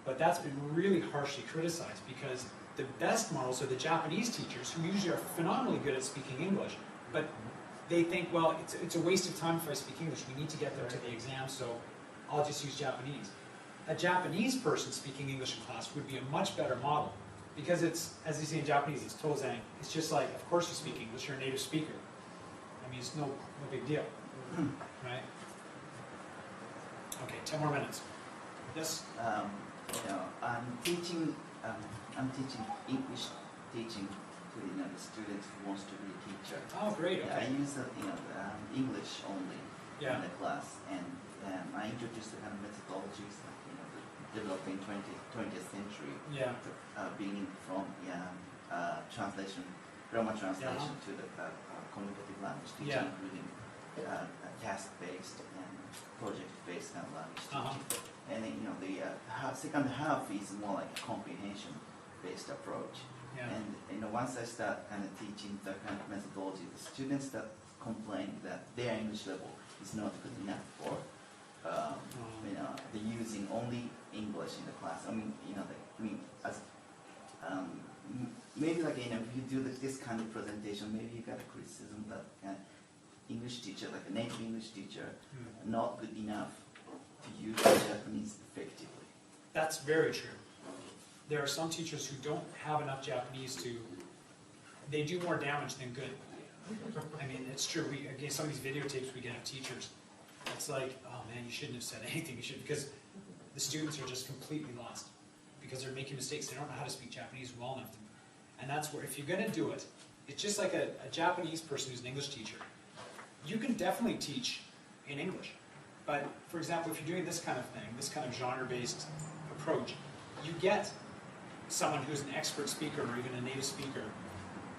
But that's been really harshly criticized, because the best models are the Japanese teachers, who usually are phenomenally good at speaking English, but they think, well, it's a waste of time if I speak English. We need to get them to the exam, so I'll just use Japanese. A Japanese person speaking English in class would be a much better model, because it's, as they say in Japanese, it's tozan. It's just like, of course you speak English, you're a native speaker. I mean, it's no big deal, right? Okay, 10 more minutes. Yes? I'm teaching English teaching to the students who wants to be a teacher. Oh, great. Okay. I use English only in the class, and I introduce the kind of methodologies developing 20th century, beginning from translation, grammar translation to the communicative language teaching, including task-based and project-based kind of language teaching. And then, the second half is more like a comprehension-based approach. And once I start kind of teaching that kind of methodology, the students that complain that their English level is not good enough for, they're using only English in the class. Maybe if you do this kind of presentation, maybe you got a criticism that English teacher, like a native English teacher, not good enough to use Japanese effectively. That's very true. There are some teachers who don't have enough Japanese they do more damage than good. I mean, it's true. Again, some of these videotapes we get of teachers, it's like, oh man, you shouldn't have said anything. You should, because the students are just completely lost because they're making mistakes. They don't know how to speak Japanese well enough. And that's where, if you're going to do it, it's just like a Japanese person who's an English teacher. You can definitely teach in English. But, for example, if you're doing this kind of thing, this kind of genre-based approach, you get someone who's an expert speaker or even a native speaker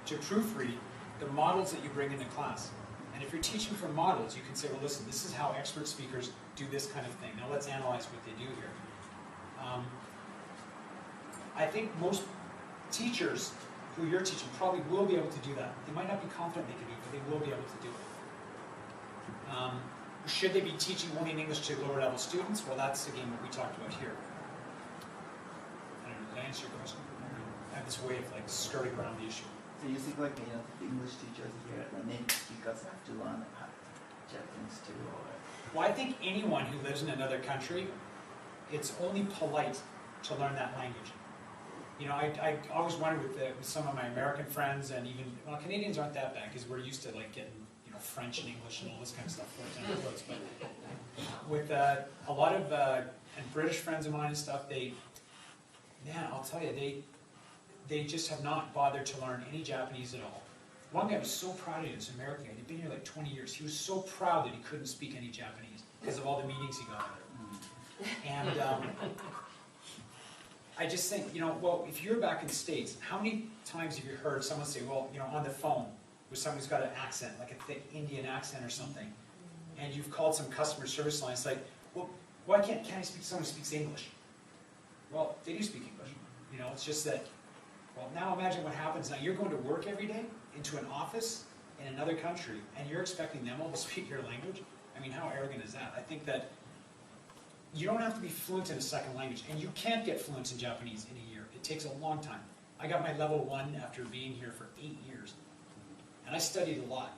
to proofread the models that you bring into class. And if you're teaching from models, you can say, well, listen, this is how expert speakers do this kind of thing. Now let's analyze what they do here. I think most teachers who you're teaching probably will be able to do that. They might not be confident they can do it, but they will be able to do it. Should they be teaching only in English to lower level students? Well, that's again what we talked about here. I don't know, did I answer your question? I have this way of like skirting around the issue. So you think like, the English teachers here, the native speakers have to learn Japanese too, or? Well, I think anyone who lives in another country, it's only polite to learn that language. You know, I always wondered with some of my American friends, and even, well, Canadians aren't that bad because we're used to like getting, you know, French and English and all this kind of stuff. But with a lot of and British friends of mine and stuff, man, I'll tell you, they just have not bothered to learn any Japanese at all. One guy was so proud of it, this American guy, he'd been here like 20 years. He was so proud that he couldn't speak any Japanese because of all the meetings he got there. And I just think, you know, well, if you're back in the States, how many times have you heard someone say, well, you know, on the phone with someone who's got an accent, like a thick Indian accent or something, and you've called some customer service line, it's like, well, why can't I speak to someone who speaks English? Well, they do speak English. You know, it's just that, well, now imagine what happens now. You're going to work every day into an office in another country, and you're expecting them all to speak your language? I mean, how arrogant is that? I think that you don't have to be fluent in a second language, and you can't get fluent in Japanese in a year. It takes a long time. I got my level 1 after being here for 8 years, and I studied a lot,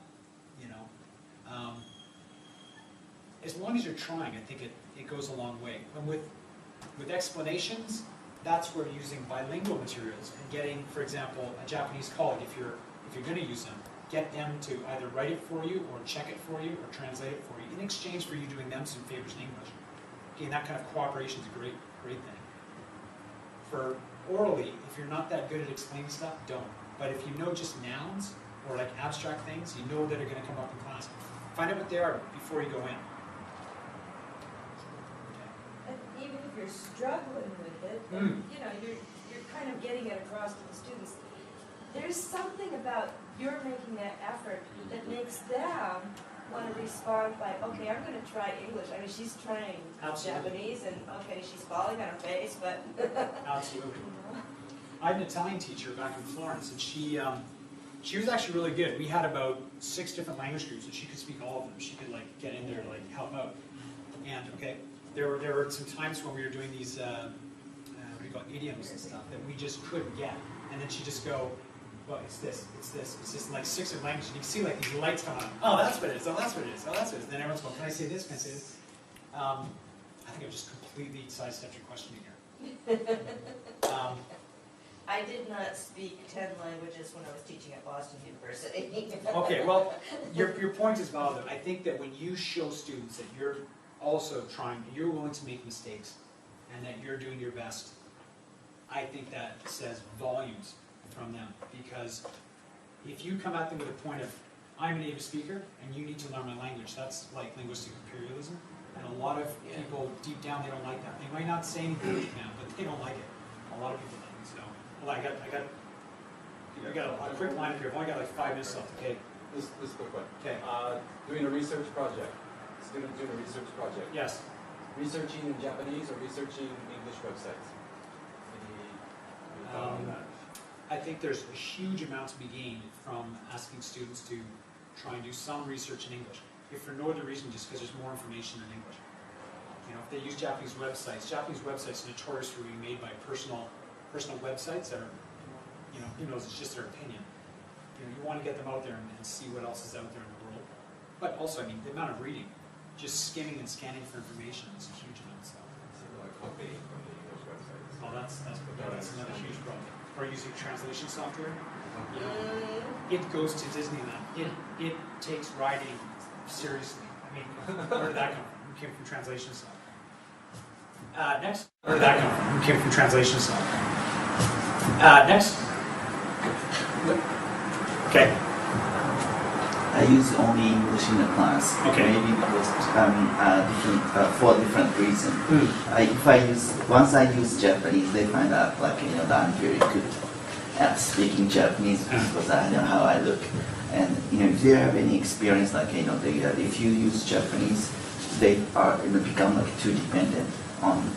you know. As long as you're trying, I think it goes a long way. And with explanations, that's where using bilingual materials and getting, for example, a Japanese colleague, if you're going to use them, get them to either write it for you or check it for you or translate it for you in exchange for you doing them some favors in English. Okay, and that kind of cooperation is a great thing. For orally, if you're not that good at explaining stuff, don't. But if you know just nouns or like abstract things, you know that are going to come up in class. Find out what they are before you go in. And even if you're struggling with it, you know, you're kind of getting it across to the students. There's something about you're making that effort that makes them want to respond by, okay, I'm going to try English. I mean, she's trying Japanese, and okay, she's falling on her face, but Absolutely. you know. I had an Italian teacher back in Florence, and she was actually really good. We had about 6 different language groups, and she could speak all of them. She could like get in there and like help out. And okay, there were some times when we were doing these what do you call it, idioms and stuff that we just couldn't get, and then she'd just go, well, it's this, like 6 different languages. And you can see like these lights come on. Oh, that's what it is. Oh, that's what it is. Oh, that's what it is. Then everyone's going, can I say this? Can I say this? I think I've just completely sidestepped your question here. I did not speak 10 languages when I was teaching at Boston University. Okay, well, your point is valid. I think that when you show students that you're also trying, you're willing to make mistakes, and that you're doing your best, I think that says volumes from them. Because if you come at them with a point of, I'm a native speaker, and you need to learn my language, that's like linguistic imperialism. And a lot of people, deep down, they don't like that. They might not say anything deep down, but they don't like it. A lot of people don't. So, well, I got a quick line up here. I've only got like 5 minutes left. Okay. This quick one. Okay. Doing a research project. Student doing a research project. Yes. Researching in Japanese or researching English websites? Any thought on that? I think there's a huge amount to be gained from asking students to try and do some research in English. If for no other reason, just because there's more information in English. You know, if they use Japanese websites are notorious for being made by personal websites that are, you know, who knows, it's just their opinion. You know, you want to get them out there and see what else is out there in the world. But also, I mean, the amount of reading, just skimming and scanning for information is a huge amount of stuff. So like copying from the English websites. Oh, that's another huge problem. Or using translation software. You know, it goes to Disneyland. It takes writing seriously. I mean, where did that come from? It came from translation software. Next. Where did that come from? It came from translation software. Next. Okay. I use only English in the class. Okay. Maybe because for different reasons. If I use once I use Japanese, they find out like that I'm very good at speaking Japanese because I know how I look. And if you have any experience like if you use Japanese, they are become like too dependent on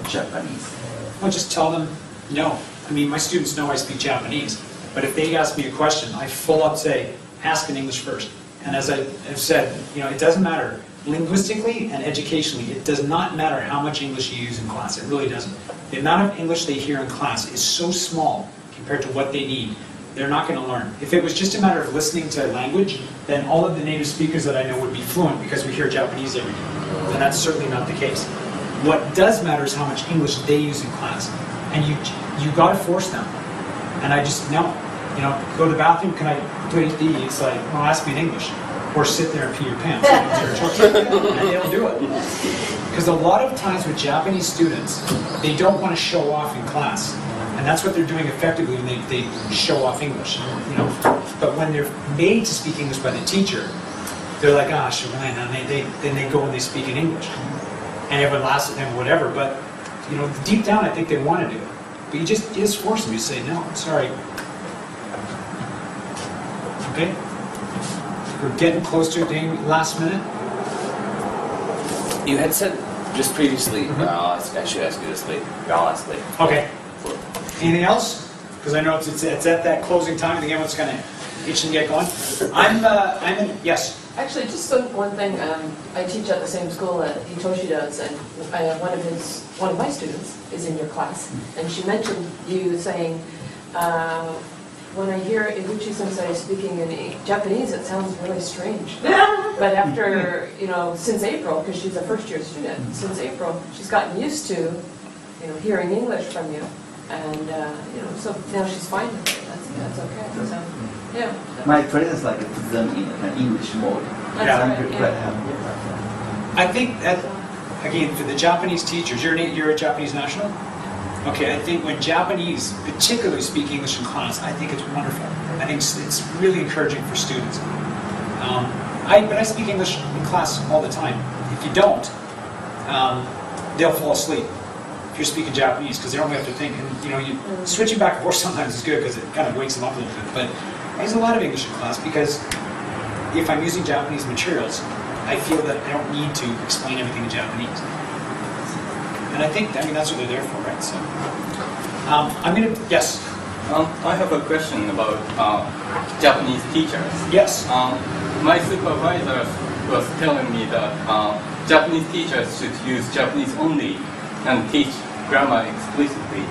Japanese. I'll just tell them no. I mean, my students know I speak Japanese, but if they ask me a question, I full up say, ask in English first. And as I have said, it doesn't matter. Linguistically and educationally, it does not matter how much English you use in class. It really doesn't. The amount of English they hear in class is so small compared to what they need. They're not going to learn. If it was just a matter of listening to language, then all of the native speakers that I know would be fluent because we hear Japanese every day. And that's certainly not the case. What does matter is how much English they use in class. And you got to force them. And I just, no. Go to the bathroom, can I please pee? It's like, well, ask me in English. Or sit there and pee your pants. And they'll do it. Because a lot of times with Japanese students, they don't want to show off in class. And that's what they're doing effectively when they show off English. But when they're made to speak English by the teacher, they're like, sure, and then they go and they speak in English. And everyone laughs at them, whatever. But deep down, I think they want to do it. But you just force them. You say, no, sorry. Okay? We're getting close to it, last minute. You had said just previously, I should ask you this later. I'll ask later. Okay. Anything else? Because I know it's at that closing time. Again, what's kind of itch and get going. Yes. Actually, just one thing. I teach at the same school that Hitoshi does, and one of my students is in your class, and she mentioned you saying, when I hear Iguchi-sensei speaking in Japanese, it sounds really strange. But after, since April, because she's a first-year student, since April, she's gotten used to, hearing English from you, and so now she's fine with it. That's okay. So, yeah. My friends like put them in an English mode. That's I'm right, quite happy with that. I think that, again, for the Japanese teachers, you're a Japanese national? Okay, I think when Japanese particularly speak English in class, I think it's wonderful. I think it's really encouraging for students. But I speak English in class all the time. If you don't, they'll fall asleep if you're speaking Japanese because they don't have to think. And switching back and forth sometimes is good because it kind of wakes them up a little bit. But I use a lot of English in class because if I'm using Japanese materials, I feel that I don't need to explain everything in Japanese. And I think, that's what they're there for, right? So, yes. I have a question about Japanese teachers. Yes. My supervisor was telling me that Japanese teachers should use Japanese only and teach grammar explicitly,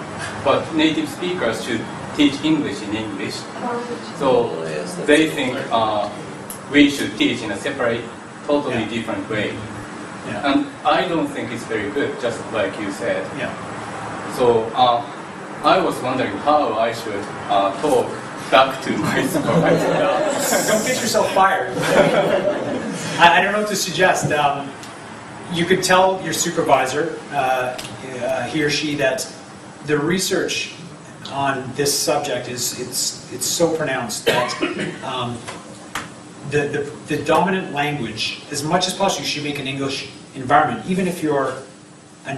but native speakers should teach English in English. So they think we should teach in a separate, totally different way. Yeah. And I don't think it's very good, just like you said. Yeah. So I was wondering how I should talk back to my supervisor. Don't get yourself fired. I don't know what to suggest. You could tell your supervisor, he or she, that the research on this subject it's so pronounced that the dominant language, as much as possible, you should make an English environment, even if you're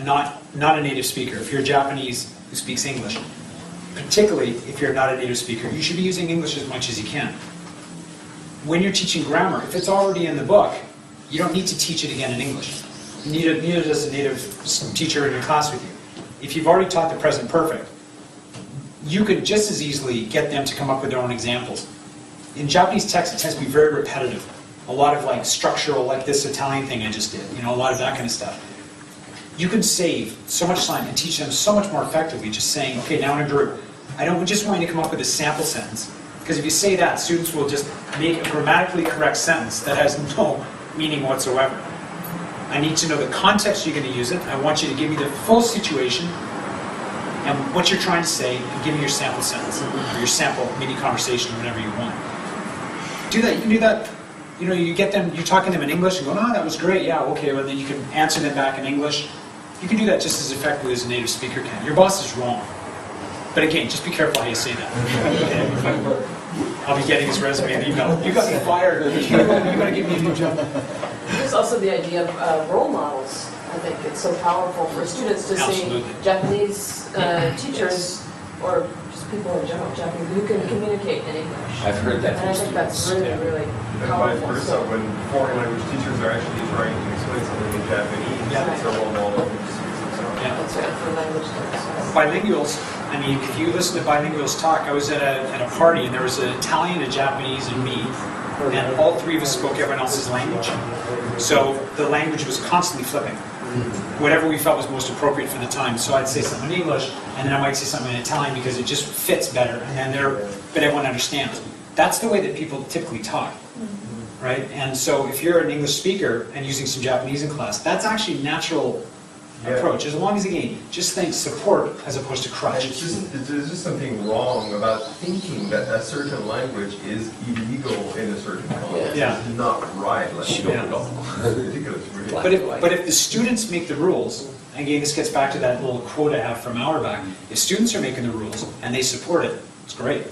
not a native speaker. If you're Japanese who speaks English, particularly if you're not a native speaker, you should be using English as much as you can. When you're teaching grammar, if it's already in the book, you don't need to teach it again in English. Neither does a native teacher in your class with you. If you've already taught the present perfect, you could just as easily get them to come up with their own examples. In Japanese text, it tends to be very repetitive. A lot of like structural, like this Italian thing I just did, a lot of that kind of stuff. You can save so much time and teach them so much more effectively just saying, okay, now in a group, I don't just want you to come up with a sample sentence. Because if you say that, students will just make a grammatically correct sentence that has no meaning whatsoever. I need to know the context you're going to use it. I want you to give me the full situation and what you're trying to say, and give me your sample sentence, or your sample mini conversation, whatever you want. Do that. You can do that. You get them, you're talking to them in English and go, that was great, yeah, okay, well then you can answer them back in English. You can do that just as effectively as a native speaker can. Your boss is wrong. But again, just be careful how you say that. Okay? I'll be getting his resume and email. You got me fired. You got to give me a new job. There's also the idea of role models. I think it's so powerful for students to Absolutely. see Japanese teachers or just people in general, Japanese, who can communicate in English. I've heard that And I from think that's students. really, really And vice powerful. versa, when foreign language teachers are actually trying to explain something in Japanese, Yeah. it's a role model for the students themselves. Yeah. That's right, for language learners. Bilinguals, I mean, if you listen to bilinguals talk, I was at a party and there was an Italian, a Japanese, and me, and all three of us spoke everyone else's language. So the language was constantly flipping. Whatever we felt was most appropriate for the time. So I'd say something in English, and then I might say something in Italian because it just fits better, and then but everyone understands. That's the way that people typically talk, right? And so if you're an English speaker and using some Japanese in class, that's actually natural approach. As long as, again, just think support as opposed to crutch. There's just something wrong about thinking that a certain language is illegal in a certain context. Yeah. It's not right. Like, Yeah. ridiculous, ridiculous. But if the students make the rules, and again, this gets back to that little quote I have from Auerbach, if students are making the rules and they support it, it's great,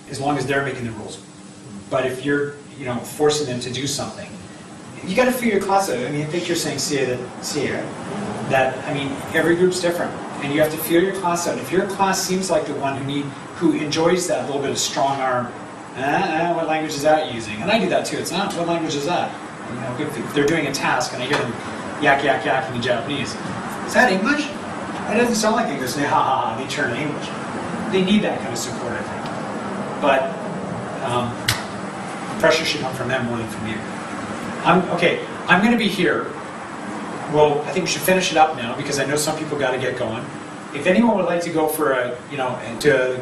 as long as they're making the rules. But if you're, forcing them to do something, you got to figure your class out. I mean, I think you're saying, that every group's different, and you have to feel your class out. If your class seems like the one who enjoys that little bit of strong arm, what language is that using? And I do that too. It's not, what language is that? If they're doing a task and I hear them yak in Japanese, is that English? That doesn't sound like English. They they turn to English. They need that kind of support, I think. But pressure should come from them more than from you. I'm going to be here. Well, I think we should finish it up now because I know some people got to get going. If anyone would like to go for to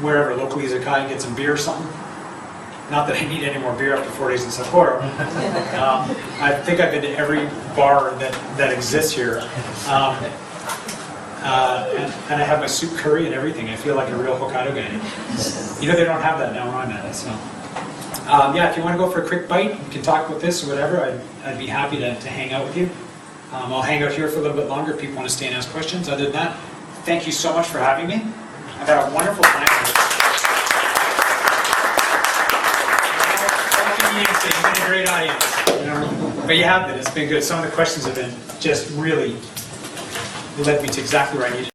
wherever locally is Hokkai and get some beer or something. Not that I need any more beer after 4 days in Sapporo. I think I've been to every bar that exists here. And I have my soup curry and everything. I feel like a real Hokkaido guy. They don't have that now where I'm at. So, if you want to go for a quick bite, you can talk with this or whatever. I'd be happy to hang out with you. I'll hang out here for a little bit longer if people want to stay and ask questions. Other than that, thank you so much for having me. I've had a wonderful time. It's been a great audience. But you have been. It's been good. Some of the questions have been just really led me to exactly where I needed